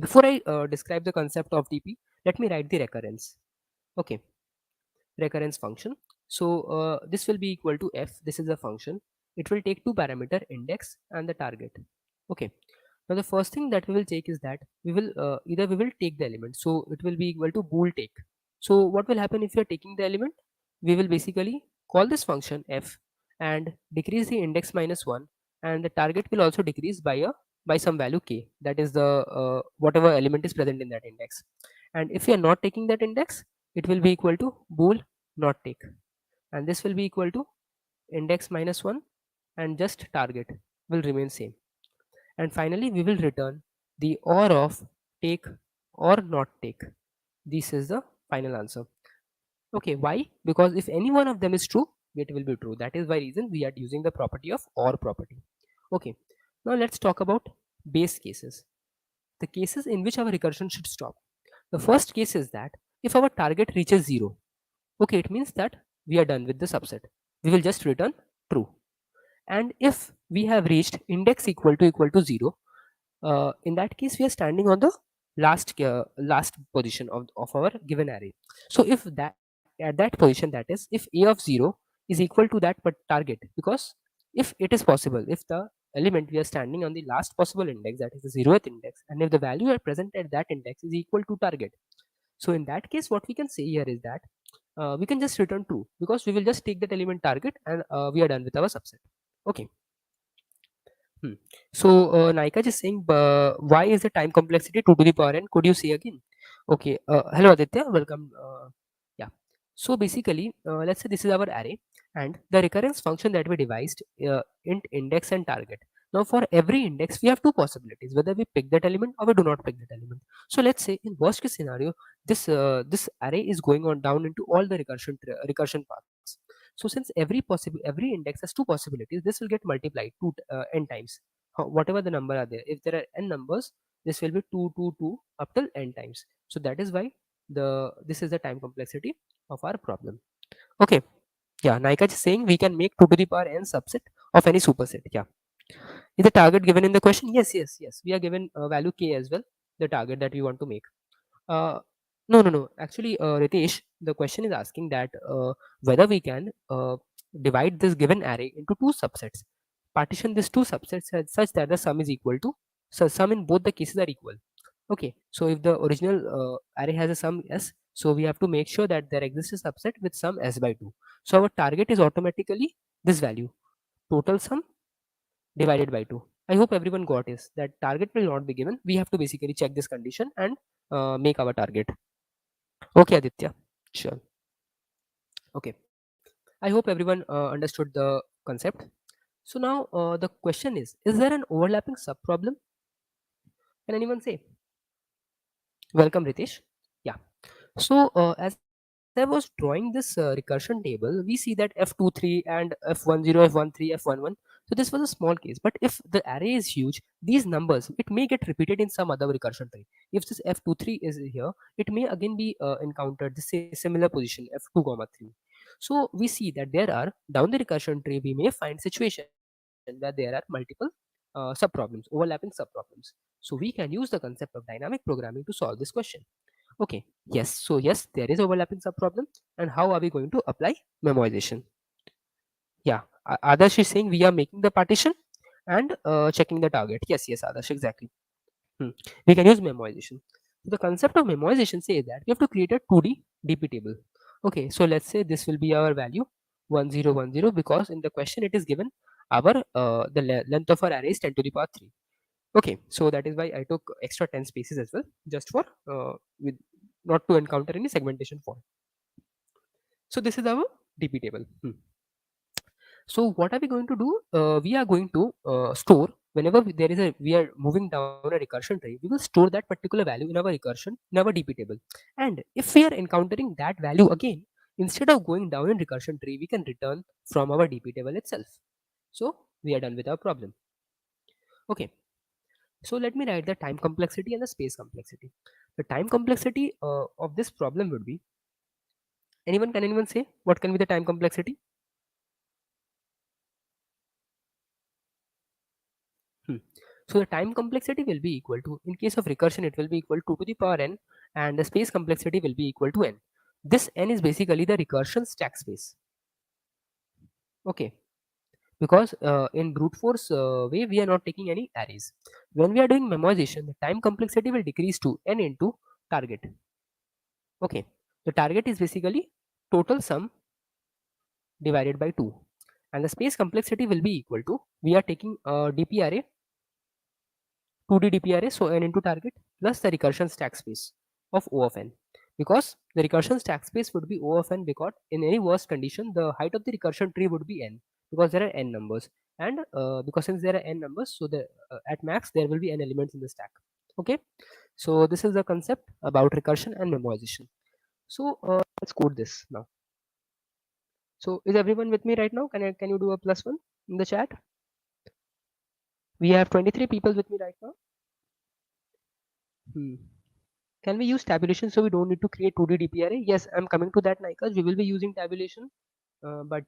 Before I describe the concept of DP, let me write the recurrence. Okay, recurrence function. So this will be equal to f. This is a function. It will take two parameter, index and the target. Okay. Now the first thing that we will take is that we will either we will take the element. So it will be equal to bool take. So what will happen if you are taking the element? We will basically call this function f and decrease the index minus 1, and the target will also decrease by some value k, that is the whatever element is present in that index. And if you are not taking that index, it will be equal to bool not take, and this will be equal to index minus 1, and just target will remain same. And finally we will return the or of take or not take. This is the final answer. Okay, why? Because if any one of them is true, it will be true. That is why reason we are using the property of or property. Okay, now let's talk about base cases, the cases in which our recursion should stop. The first case is that if our target reaches 0, okay, it means that we are done with the subset. We will just return true. And if we have reached index equal to 0, in that case we are standing on the last position of our given array. So if that at that position, that is if a of 0 is equal to that but target, because if it is possible, if the element we are standing on the last possible index, that is the 0th index, and if the value are present at that index is equal to target, so in that case what we can say here is that we can just return true, because we will just take that element target, and we are done with our subset. Okay. Hmm. So Naika is saying, why is the time complexity 2 to the power n? Could you say again? Okay. Hello Aditya, welcome. Yeah. So basically, let's say this is our array, and the recurrence function that we devised, int index and target. Now for every index we have two possibilities, whether we pick that element or we do not pick that element. So let's say in worst case scenario, this array is going on down into all the recursion paths. So since every index has two possibilities, this will get multiplied n times. Whatever the number are there, if there are n numbers, this will be 2 2 2 up till n times. So that is why this is the time complexity of our problem. Okay. Yeah, Naika is saying we can make 2 to the power n subset of any superset. Yeah. Is the target given in the question? Yes, yes, yes. We are given value k as well, the target that we want to make. Uh, no, no, no. Actually, Ritesh, the question is asking that whether we can divide this given array into two subsets, partition these two subsets such that the sum is equal to, so sum in both the cases are equal. Okay, so if the original array has a sum s, so we have to make sure that there exists a subset with sum s by 2. So our target is automatically this value, total sum divided by 2. I hope everyone got is that target will not be given. We have to basically check this condition and make our target. Okay, Aditya. Sure. Okay. I hope everyone understood the concept. So now the question is there an overlapping sub problem? Can anyone say? Welcome, Ritesh. Yeah. So as I was drawing this recursion table, we see that f23 and f10, f13, f11. So this was a small case. But if the array is huge, these numbers, it may get repeated in some other recursion tree. If this f23 is here, it may again be encountered the similar position f2 comma 3. So we see that there are down the recursion tree we may find situation where there are multiple subproblems, overlapping subproblems. So we can use the concept of dynamic programming to solve this question. Okay, yes, so yes, there is overlapping subproblem. And how are we going to apply memoization? Yeah, Adarsh is saying we are making the partition and checking the target. Yes, yes, Adarsh, exactly. Hmm. We can use memoization. So the concept of memoization says that we have to create a 2D DP table. Okay, so let's say this will be our value 1010, because in the question it is given our length of our array is 10 to the power 3. Okay, so that is why I took extra 10 spaces as well, just for with not to encounter any segmentation fault. So this is our DP table. So what are we going to do? We are going to store whenever there is a we are moving down a recursion tree. We will store that particular value in our recursion in our DP table. And if we are encountering that value again, instead of going down in recursion tree, we can return from our DP table itself. So we are done with our problem. Okay. So let me write the time complexity and the space complexity. The time complexity of this problem would be, anyone say what can be the time complexity? Hmm. So the time complexity will be equal to, in case of recursion, it will be equal to the power n, and the space complexity will be equal to n. This n is basically the recursion stack space. Okay, because in brute force way we are not taking any arrays. When we are doing memoization, the time complexity will decrease to n into target. Okay, the target is basically total sum divided by 2, and the space complexity will be equal to, we are taking DP array 2D DP array, so n into target plus the recursion stack space of O of n. Because the recursion stack space would be O of n, because in any worst condition, the height of the recursion tree would be n, because there are n numbers. And because since there are n numbers, so at max there will be n elements in the stack. Okay, so this is the concept about recursion and memoization. So let's code this now. So is everyone with me right now? Can you do a +1 in the chat? We have 23 people with me right now. Hmm. Can we use tabulation so we don't need to create 2D DP array? Yes, I'm coming to that, Nikas. We will be using tabulation, but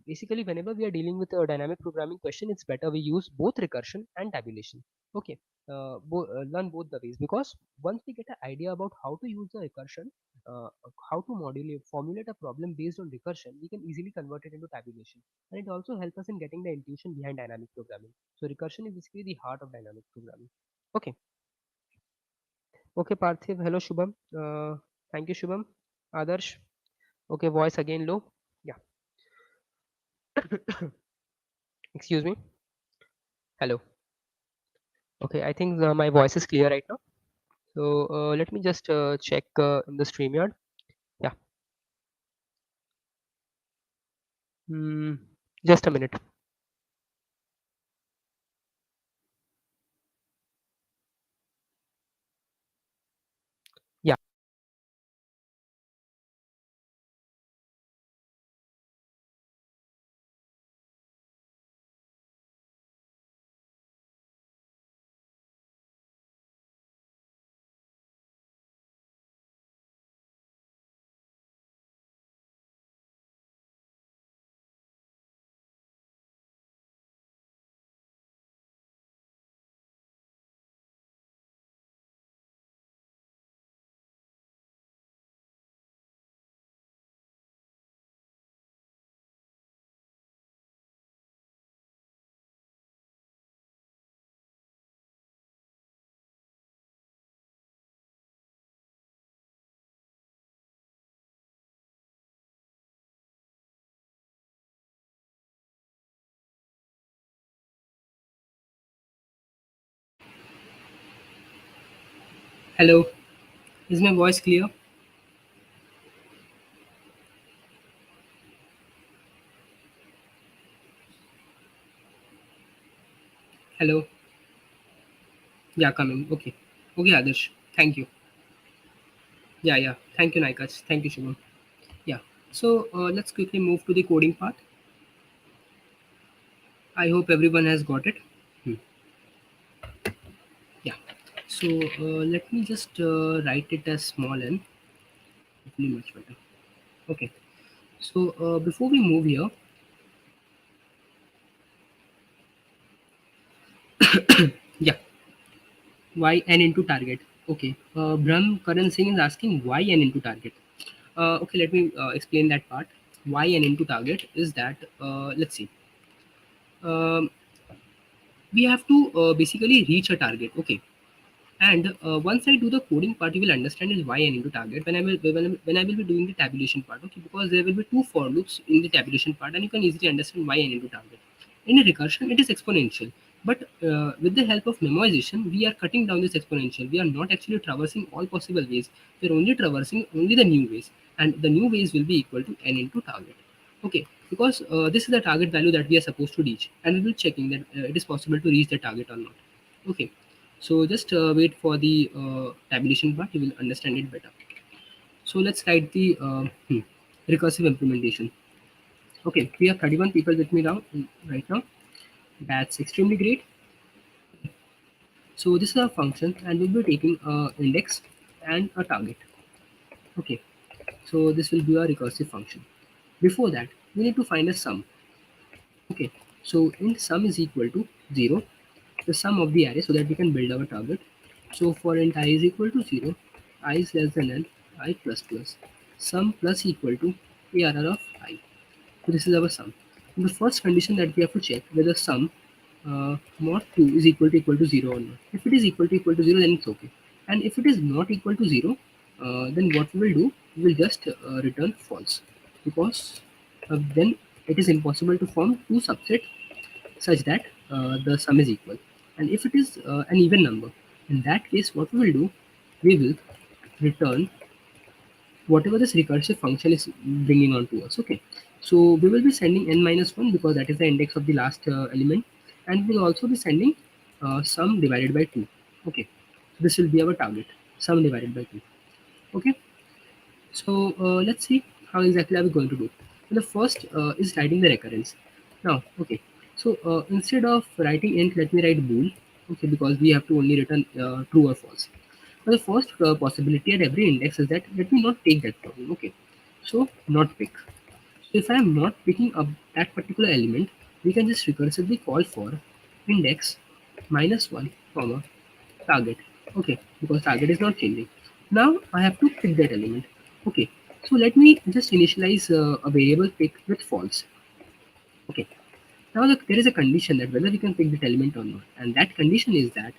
basically whenever we are dealing with a dynamic programming question, it's better we use both recursion and tabulation. Okay, learn both the ways, because once we get an idea about how to use the recursion, uh, how to formulate a problem based on recursion, we can easily convert it into tabulation, and it also helps us in getting the intuition behind dynamic programming. So recursion is basically the heart of dynamic programming. Okay. Okay, Parthiv. Hello, Shubham. Thank you, Shubham. Adarsh. Okay, voice again low. Yeah. Excuse me. Hello. Okay, I think my voice is clear right now. So let me just check in the StreamYard. Yeah. Mm, just a minute. Yeah. Hello. Is my voice clear? Hello. Yeah, coming. Okay. Okay, Adarsh. Thank you. Yeah, yeah. Thank you, Naikas. Thank you, Shubham. Yeah. So let's quickly move to the coding part. I hope everyone has got it. Hmm. Yeah. So let me just write it as small n. Hopefully much better. Okay. So before we move here, Yeah, why n into target? Okay, Brahm Karan Singh is asking why n into target. Okay, let me explain that part. Why n into target is that, let's see. Um, we have to basically reach a target. Okay, and once I do the coding part, you will understand is why n into target when I will be doing the tabulation part. Okay, because there will be two for loops in the tabulation part, and you can easily understand why n into target. In a recursion, it is exponential, but with the help of memoization, we are cutting down this exponential. We are not actually traversing all possible ways. We are only traversing only the new ways, and the new ways will be equal to n into target. Okay, because this is the target value that we are supposed to reach, and we will checking that it is possible to reach the target or not. Okay, so just wait for the tabulation part, you will understand it better. So let's write the recursive implementation. Okay, we have 31 people with me now, right now. That's extremely great. So this is our function, and we'll be taking index and a target. Okay, so this will be our recursive function. Before that, we need to find a sum. Okay, so int sum is equal to 0, the sum of the array, so that we can build our target. So for int I is equal to 0, I is less than n, I plus plus, sum plus equal to ARR of I. So this is our sum. The first condition that we have to check whether sum mod 2 is equal to 0 or not. If it is equal to 0, then it's okay. And if it is not equal to 0, then what we will do, we will just return false, because then it is impossible to form two subsets such that the sum is equal. And if it is an even number, in that case, what we will do, we will return whatever this recursive function is bringing on to us. Okay, so we will be sending n minus 1, because that is the index of the last element, and we will also be sending sum divided by 2. Okay, so this will be our target, sum divided by 2. Okay, so let's see how exactly are we going to do. So the first is writing the recurrence. Now, okay, so instead of writing int, let me write bool. Okay, because we have to only return true or false. Now, the first possibility at every index is that let me not take that problem. Okay, so not pick. So if I am not picking up that particular element, we can just recursively call for index minus 1 comma target. Okay, because target is not changing. Now I have to pick that element. Okay, so let me just initialize a variable pick with false. Okay, now there is a condition that whether we can pick that element or not, and that condition is that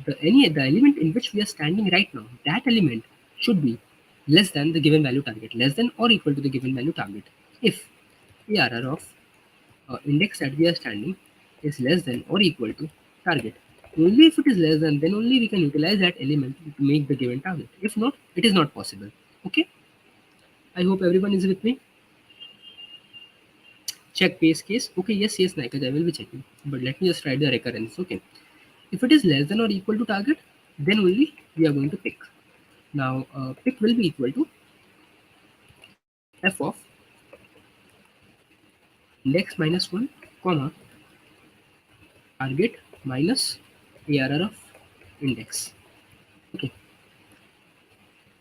the element in which we are standing right now, that element should be less than the given value target, less than or equal to the given value target. If ARR of index that we are standing is less than or equal to target. Only if it is less than, then only we can utilize that element to make the given target. If not, it is not possible. Okay. I hope everyone is with me. Check base case. Okay, yes, Nikaj, I will be checking. But let me just write the recurrence. Okay. If it is less than or equal to target, then only we are going to pick. Now, pick will be equal to f of index minus 1, comma, target minus ARR of index. Okay.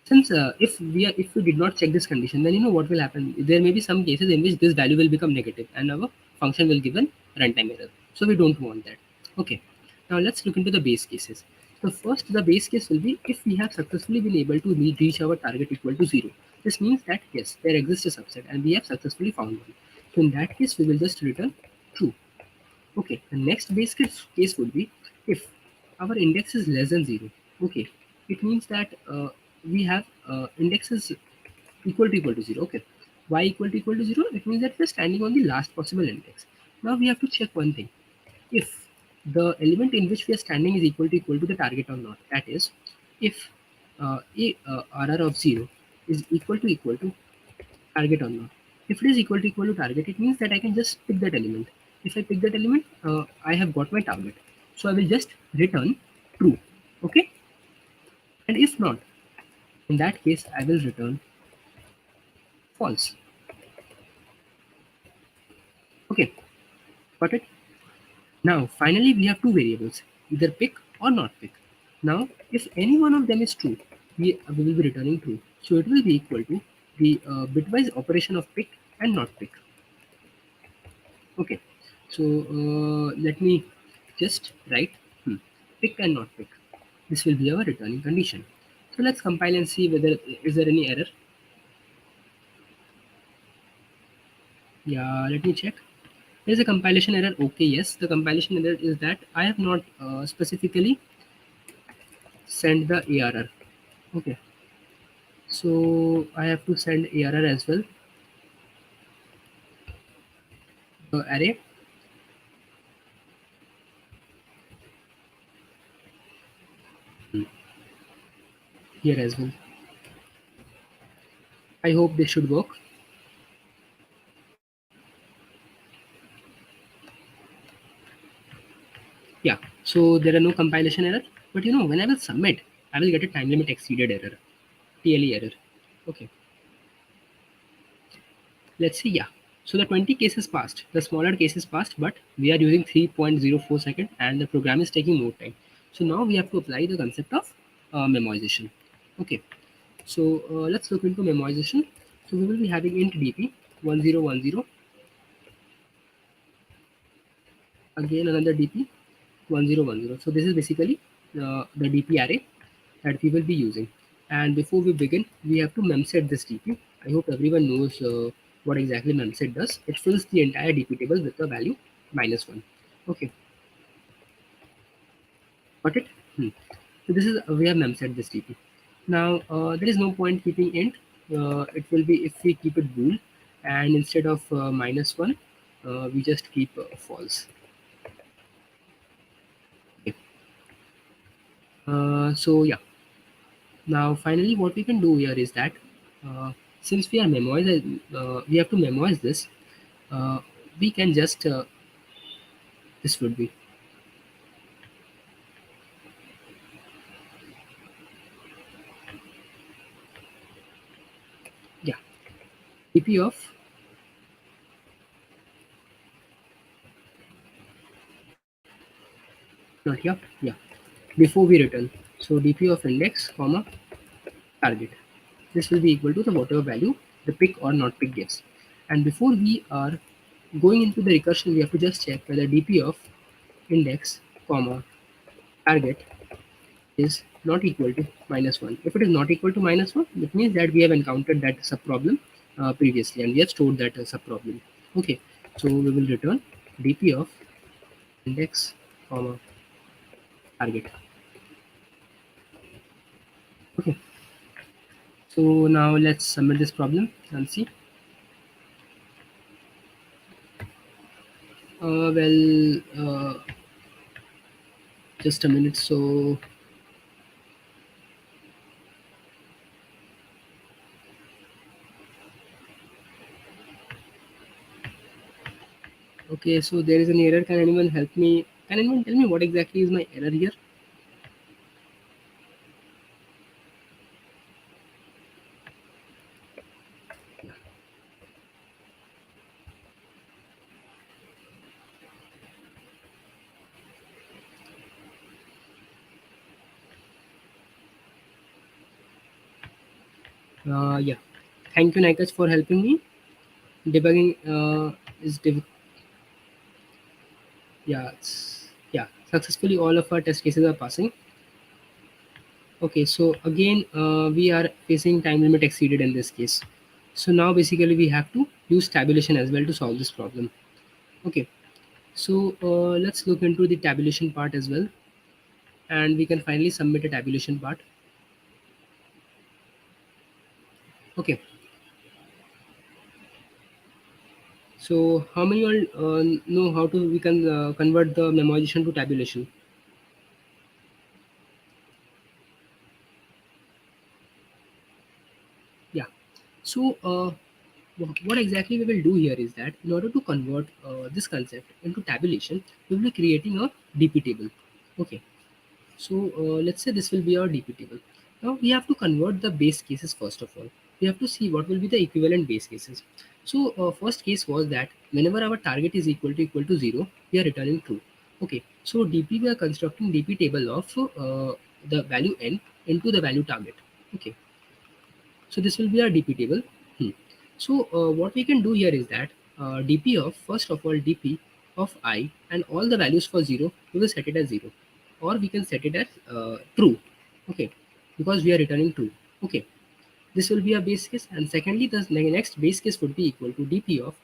Since if we did not check this condition, then you know what will happen. There may be some cases in which this value will become negative and our function will give a runtime error. So we don't want that. Okay. Now let's look into the base cases. So first, the base case will be if we have successfully been able to reach our target equal to 0. This means that yes, there exists a subset and we have successfully found one. So in that case, we will just return true. Okay, the next case would be if our index is less than 0. Okay, it means that we have indexes equal to 0. Okay, why equal to 0? It means that we're standing on the last possible index. Now we have to check one thing. If the element in which we are standing is equal to the target or not. That is, if RR of 0 is equal to target or not. If it is equal to target, it means that I can just pick that element. If I pick that element, I have got my target. So I will just return true. Okay. And if not, in that case, I will return false. Okay. Got it? Now, finally, we have two variables, either pick or not pick. Now, if any one of them is true, we will be returning true. So it will be equal to the bitwise operation of pick and not pick. Okay, so let me just write. pick and not pick. This will be our returning condition. So let's compile and see whether is there any error. Yeah, let me check. There's a compilation error. Okay, yes, the compilation error is that I have not specifically sent the ARR. Okay, so I have to send ARR as well. The array here as well. I hope this should work. Yeah, so there are no compilation error, but when I will submit, I will get a time limit exceeded error, TLE error. Okay, let's see. Yeah, so the 20 cases passed, the smaller cases passed, but we are using 3.04 second and the program is taking more time. So now we have to apply the concept of memoization. Okay, so let's look into memoization. So we will be having int dp 1010, again another dp 1010. So this is basically the dp array that we will be using. And before we begin, we have to memset this dp. I hope everyone knows what exactly memset does. It fills the entire dp table with the value -1. Okay, got it? So this is we have memset this dp. Now there is no point keeping int. It will be if we keep it bool, and instead of -1, we just keep false. Okay. So yeah. Now, finally, what we can do here is that since we have to memorize this. Uh, we can just this would be yeah dp of not here yeah before we return. So dp of index comma target. This will be equal to the whatever value the pick or not pick gives. And before we are going into the recursion, we have to just check whether dp of index comma target is not equal to -1. If it is not equal to -1, it means that we have encountered that sub problem previously and we have stored that sub problem. Okay, so we will return dp of index comma target. Okay, so now let's submit this problem and see. Well, just a minute. So okay, so there is an error. Can anyone help me? Can anyone tell me what exactly is my error here? Yeah. Thank you, Nikas, for helping me. Debugging is yeah, yeah. Successfully, all of our test cases are passing. Okay, so again, we are facing time limit exceeded in this case. So now basically we have to use tabulation as well to solve this problem. Okay, so let's look into the tabulation part as well, and we can finally submit a tabulation part. Okay, so how many all know how to we can convert the memoization to tabulation? Yeah. So what exactly we will do here is that in order to convert this concept into tabulation, we will be creating a DP table. Okay. So let's say this will be our DP table. Now we have to convert the base cases first of all. We have to see what will be the equivalent base cases. So first case was that whenever our target is equal to 0, we are returning true. Okay. So DP we are constructing DP table of the value n into the value target. Okay. So this will be our DP table. Hmm. So what we can do here is that DP of first of all DP of I and all the values for 0 we will set it as 0. or we can set it as true. Okay, because we are returning true. Okay, this will be a base case, and secondly, the next base case would be equal to dp of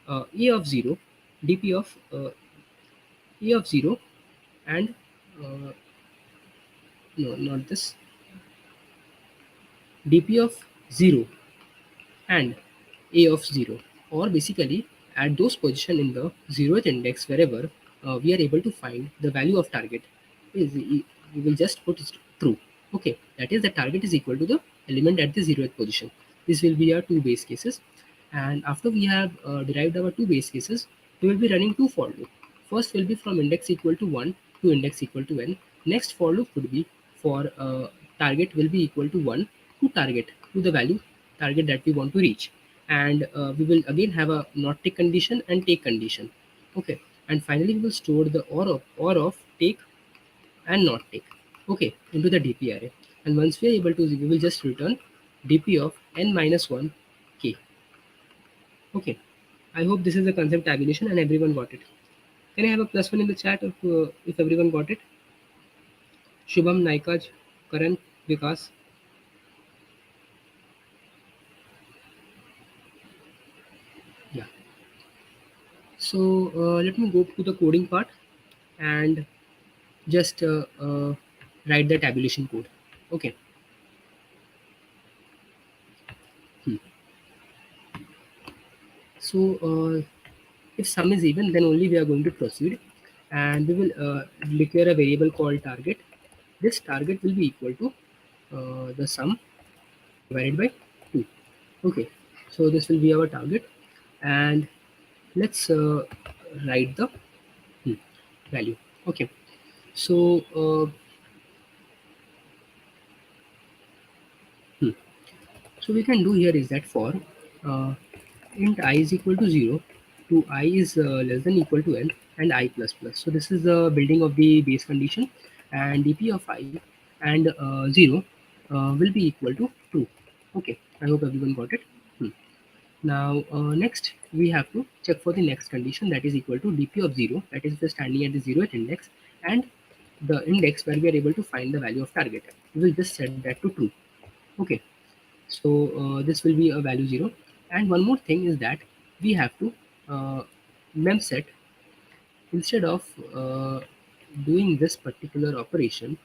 a of 0, dp of a of 0, and uh, no, not this, dp of 0 and a of 0, or basically at those position in the 0th index wherever we are able to find the value of target is we will just put it true. Okay, that is the target is equal to the element at the 0th position. This will be our two base cases, and after we have derived our two base cases, we will be running two for loop. First will be from index equal to 1 to index equal to n. Next for loop would be for target will be equal to 1 to target to the value target that we want to reach, and we will again have a not take condition and take condition. Okay, and finally we will store the or of take and not take, okay, into the dp array, and once we are able to, we will just return dp of n minus 1 k. Okay, I hope this is the concept tabulation and everyone got it. Can I have a plus one in the chat if everyone got it? Shubham, Naikaj, Karan, Vikas. Yeah. So let me go to the coding part and just write the tabulation code. Okay. Hmm. So if sum is even, then only we are going to proceed, and we will declare a variable called target. This target will be equal to the sum divided by 2. Okay, so this will be our target, and let's write the hmm, value. Okay, so hmm, so we can do here is that for uh, int I is equal to 0 to I is less than equal to n and I plus plus. So this is the building of the base condition, and dp of I and 0 will be equal to true. Okay, I hope everyone got it. Hmm. Now next we have to check for the next condition, that is equal to dp of 0, that is the standing at the 0th index, and the index where we are able to find the value of target. We will just set that to true. Okay, so this will be a value 0, and one more thing is that we have to mem set, instead of doing this particular operation,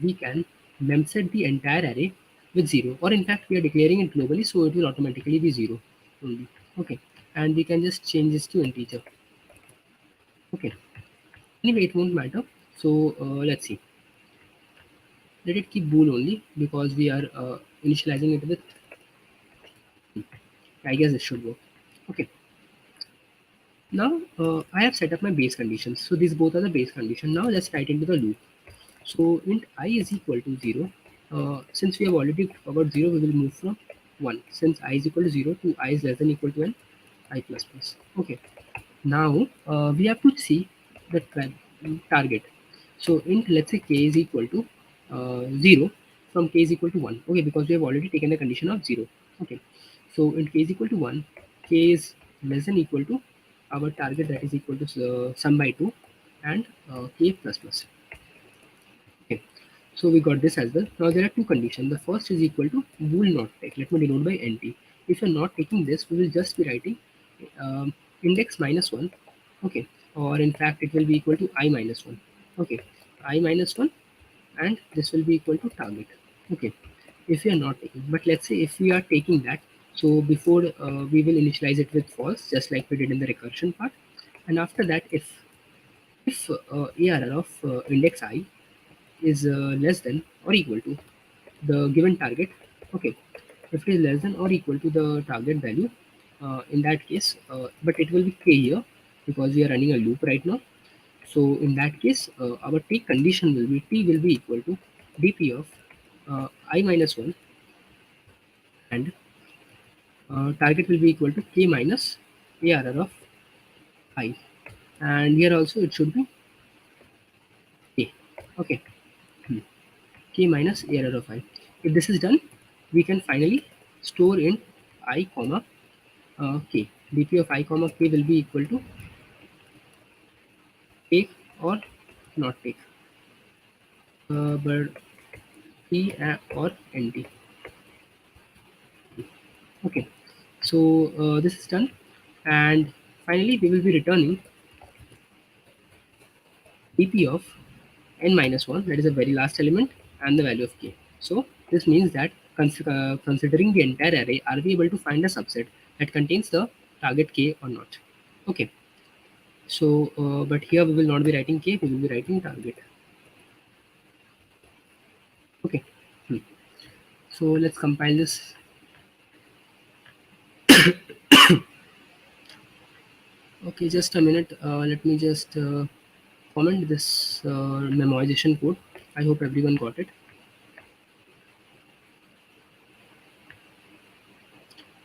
we can mem set the entire array with 0, or in fact we are declaring it globally, so it will automatically be 0 only. Okay, and we can just change this to integer. Okay, anyway it won't matter. So let's see, let it keep bool only because we are initializing it with, I guess it should work. Okay, now I have set up my base conditions. So these both are the base condition. Now let's write into the loop. So int I is equal to 0. Since we have already covered 0, we will move from 1. Since I is equal to 0 to I is less than equal to n, I plus plus. Okay. Now we have to see the target. So int, let's say k is equal to 0 from k is equal to 1. Okay, because we have already taken the condition of 0. Okay. So int k is equal to 1, k is less than equal to our target, that is equal to sum by 2, and k plus plus. Okay. So we got this as well. Now there are two conditions. The first is equal to bool not take. Let me denote by nt. If you're not taking this, we will just be writing index minus 1. Okay. Or in fact, it will be equal to I minus 1. Okay. I minus 1, and this will be equal to target. Okay. If we are not taking, but let's say if we are taking that, so before we will initialize it with false, just like we did in the recursion part, and after that, if ARR of index I is less than or equal to the given target. Okay, if it is less than or equal to the target value, in that case, but it will be k here because we are running a loop right now. So in that case, our take condition will be t will be equal to dp of I minus 1, and target will be equal to k minus arr of I, and here also it should be k. Okay. Hmm. K minus error of I. If this is done, we can finally store in I comma k. dp of I comma k will be equal to take or not take. but P or NT. Okay, so this is done, and finally we will be returning dp of n minus 1, that is the very last element, and the value of k. So this means that considering the entire array, are we able to find a subset that contains the target k or not? Okay, so but here we will not be writing k, we will be writing target. Okay. Hmm. So let's compile this. Okay, just a minute. Let me just comment this memorization code. I hope everyone got it.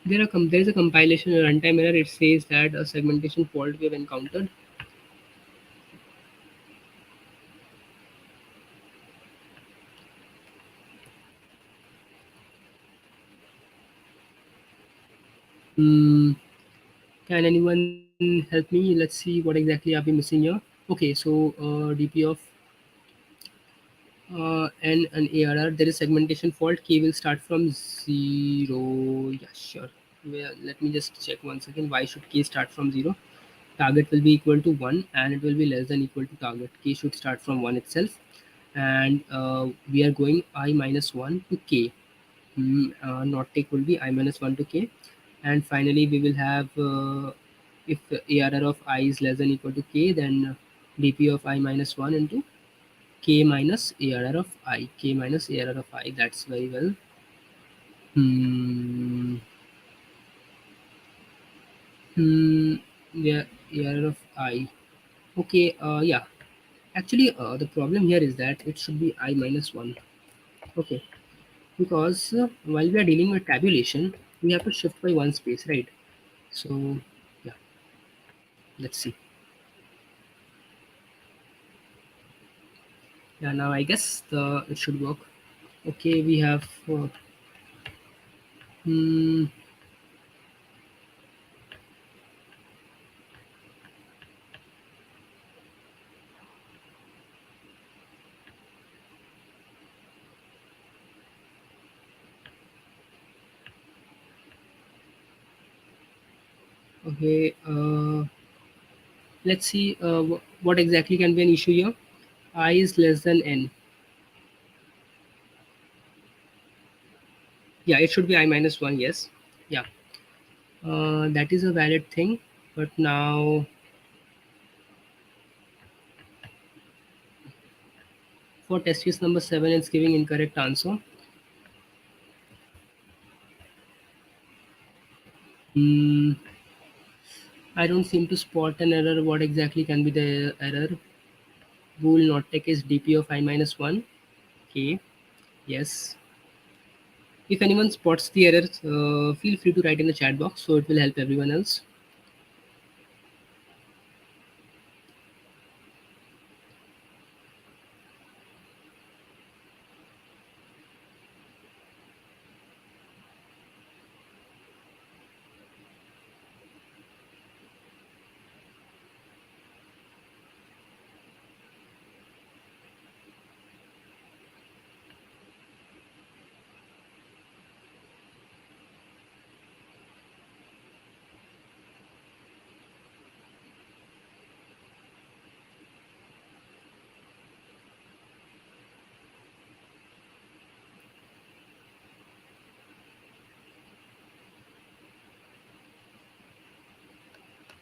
There is a compilation runtime error. It says that a segmentation fault we have encountered. Hmm, can anyone help me? Let's see what exactly are we missing here. Okay, so DP of N and ARR, there is segmentation fault. Key will start from 0. Yeah, sure. Let me just check once again. Why should key start from 0? Target will be equal to 1 and it will be less than equal to target. Key should start from 1 itself. And we are going I minus 1 to k. Not take will be I minus 1 to k. And finally, we will have if the ARR of I is less than equal to k, then dp of I minus 1 into k minus ARR of I. K minus ARR of I. That's very well. Hmm. Hmm. Yeah, ARR of I. Okay. Yeah. Actually, the problem here is that it should be I minus 1. Okay. Because while we are dealing with tabulation, we have to shift by one space, right? So, yeah. Let's see. Yeah. Now I guess it should work. Okay. We have. Hmm. Okay. Let's see what exactly can be an issue here. I is less than n. Yeah, it should be I minus 1. Yes. Yeah. That is a valid thing. But now for test case number 7, it's giving incorrect answer. Hmm. I don't seem to spot an error. What exactly can be the error? We will not take is dp of I minus 1. Okay. Yes. If anyone spots the error, feel free to write in the chat box so it will help everyone else.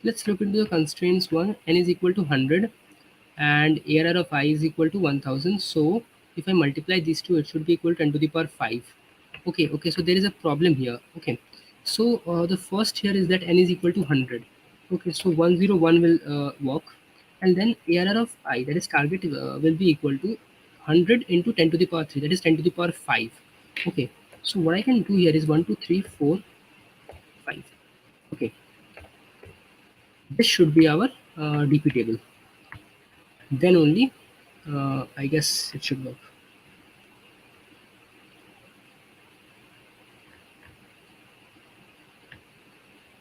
Let's look into the constraints one. N is equal to 100 and ARR of I is equal to 1000. So if I multiply these two, it should be equal to 10 to the power 5. Okay, so there is a problem here. Okay, so the first here is that N is equal to 100. Okay, so 101 will work, and then ARR of I, that is target, will be equal to 100 into 10 to the power 3, that is 10 to the power 5. Okay, so what I can do here is 1, 2, 3, 4, 5. Okay, this should be our DP table. Then only I guess it should work.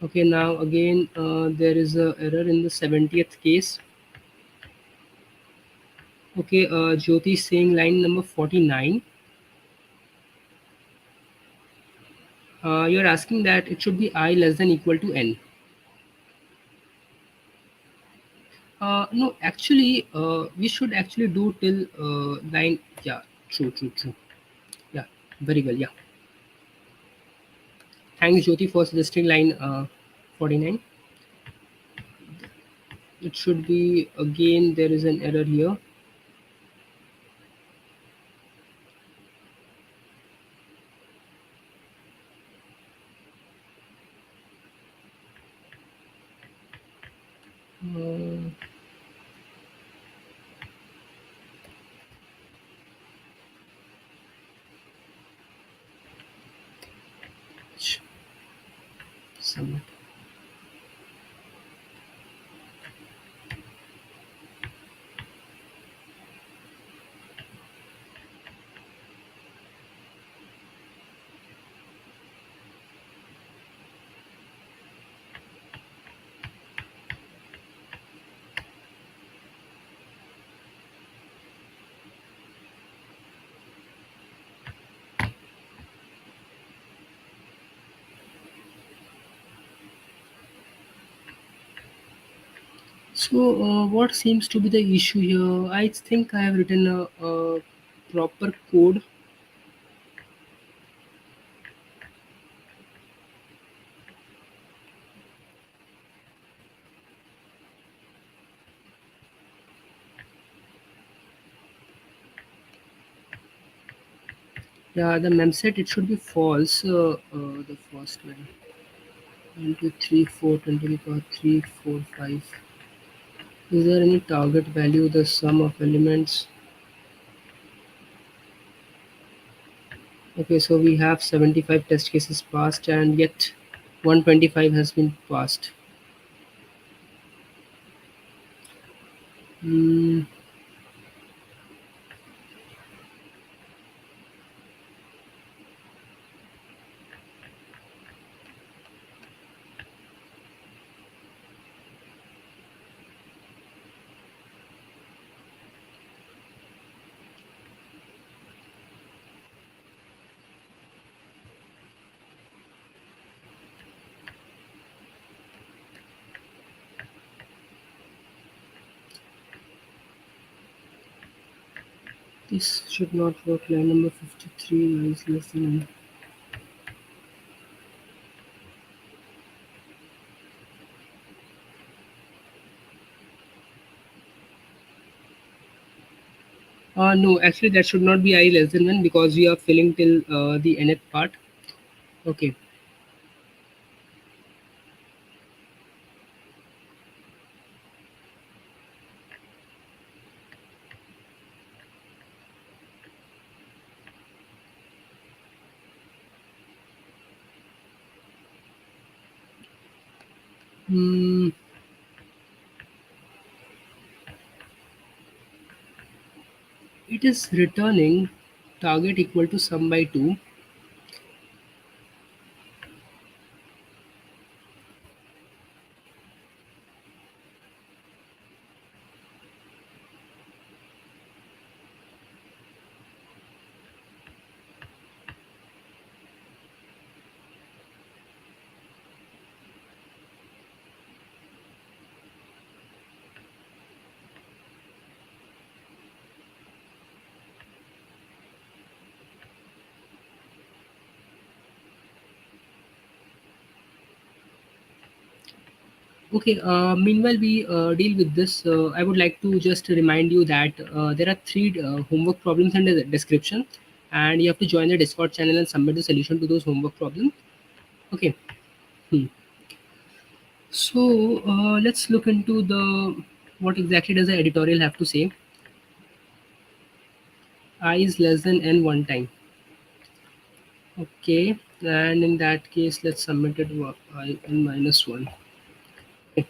Okay, now again there is a error in the 70th case. Okay, Jyoti is saying line number 49. You're asking that it should be I less than equal to n. No, actually, we should actually do till line. Yeah, true, true, true. Yeah, very well. Yeah, thanks, Jyoti, for suggesting line 49. It should be again. There is an error here. Uh, Submit. So, what seems to be the issue here? I think I have written a proper code. Yeah, the mem set it should be false. The first one. 1, 2, 3, 4, 10 to the power 3, 4, 5. Is there any target value? The sum of elements. Okay, so we have 75 test cases passed, and yet 125 has been passed. Hmm. This should not work. Line number 53 is less than. No, actually, that should not be I less than 1 because we are filling till the nth part. Okay. Hmm. It is returning target equal to sum by 2. Okay, meanwhile we deal with this. I would like to just remind you that there are three homework problems in the description, and you have to join the Discord channel and submit the solution to those homework problems. Okay. Hmm. So let's look into the what exactly does the editorial have to say. I is less than n one time. Okay, and in that case, let's submit it to I n minus one. Okay.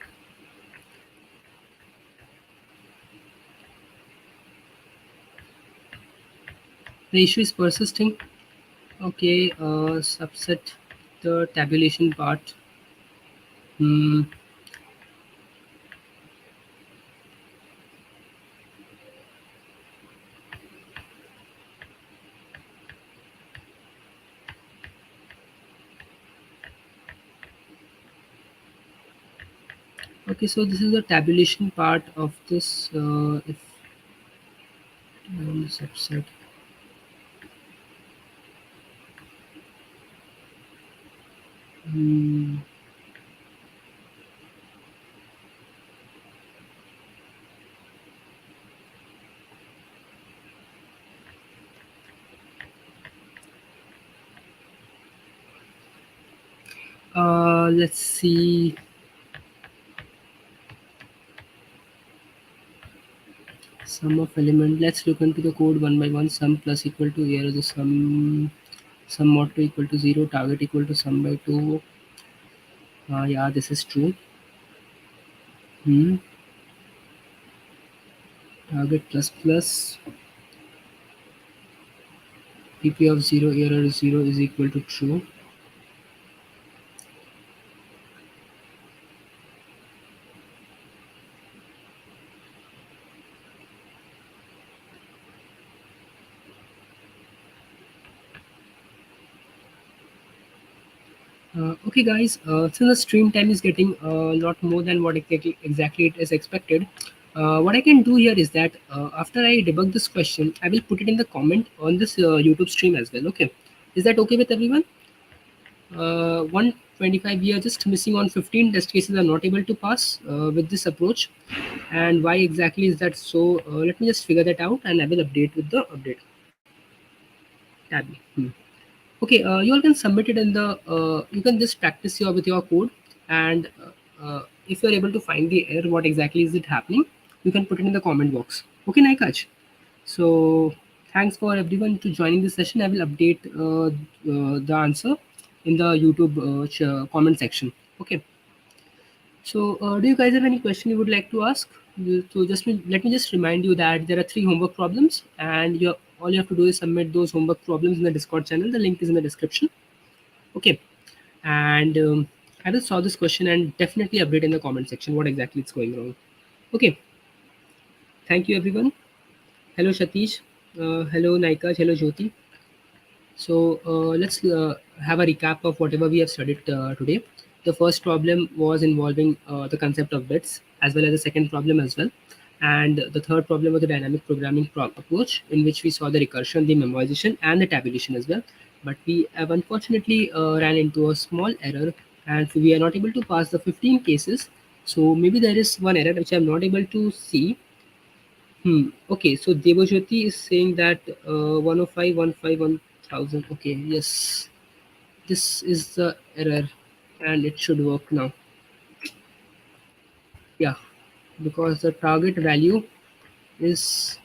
The issue is persisting. Okay, subset the tabulation part. Hmm. Okay, so this is the tabulation part of this. If subset. Hmm. Let's see. Sum of element. Let's look into the code one by one. Sum plus equal to, here is the sum mod to equal to 0, target equal to sum by 2. Yeah, this is true. Hmm. Target plus plus pp of 0 error 0 is equal to true. Okay, guys. Since the stream time is getting a lot more than what exactly it is expected, what I can do here is that after I debug this question, I will put it in the comment on this YouTube stream as well. Okay, is that okay with everyone? 125, we are just missing on 15 test cases are not able to pass with this approach. And why exactly is that so? Let me just figure that out, and I will update with the update tab. Okay, you all can submit it in the. You can just practice your with your code, and if you are able to find the error, what exactly is it happening, you can put it in the comment box. Okay, Naikaj. So thanks for everyone to joining this session. I will update the answer in the YouTube comment section. Okay. So, do you guys have any question you would like to ask? So, let me just remind you that there are 3 homework problems, and all you have to do is submit those homework problems in the Discord channel. The link is in the description. Okay, and I will solve this question and definitely update in the comment section what exactly is going wrong. Okay, thank you everyone. Hello Satish. Hello Naika. Hello Jyoti. So let's have a recap of whatever we have studied today. The first problem was involving the concept of bits, as well as the second problem as well. And the third problem was the dynamic programming approach, in which we saw the recursion, the memorization, and the tabulation as well. But we have unfortunately ran into a small error, and we are not able to pass the 15 cases. So maybe there is one error which I'm not able to see. Okay, so Devajyoti is saying that 105, 1000. Okay, yes, this is the error and it should work now. Yeah, because the target value is,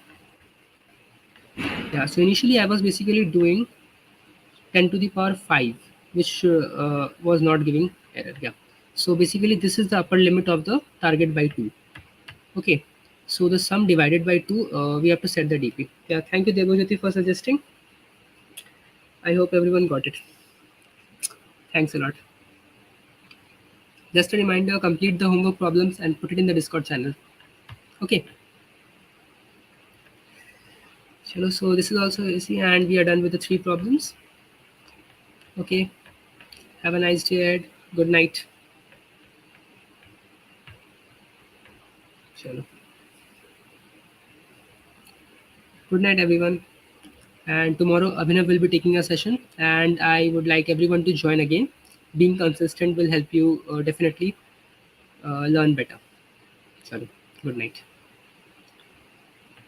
yeah, so initially I was basically doing 10 to the power 5, which was not giving error. Yeah, so basically this is the upper limit of the target by 2. Okay, so the sum divided by 2, we have to set the DP. Yeah, thank you Devajyoti for suggesting. I hope everyone got it. Thanks a lot. Just a reminder, complete the homework problems and put it in the Discord channel. Okay. Chalo, so this is also easy and we are done with the 3 problems. Okay. Have a nice day ahead. Good night. Chalo. Good night, everyone. And tomorrow, Abhinav will be taking a session, and I would like everyone to join again. Being consistent will help you definitely learn better. Chalo. Good night.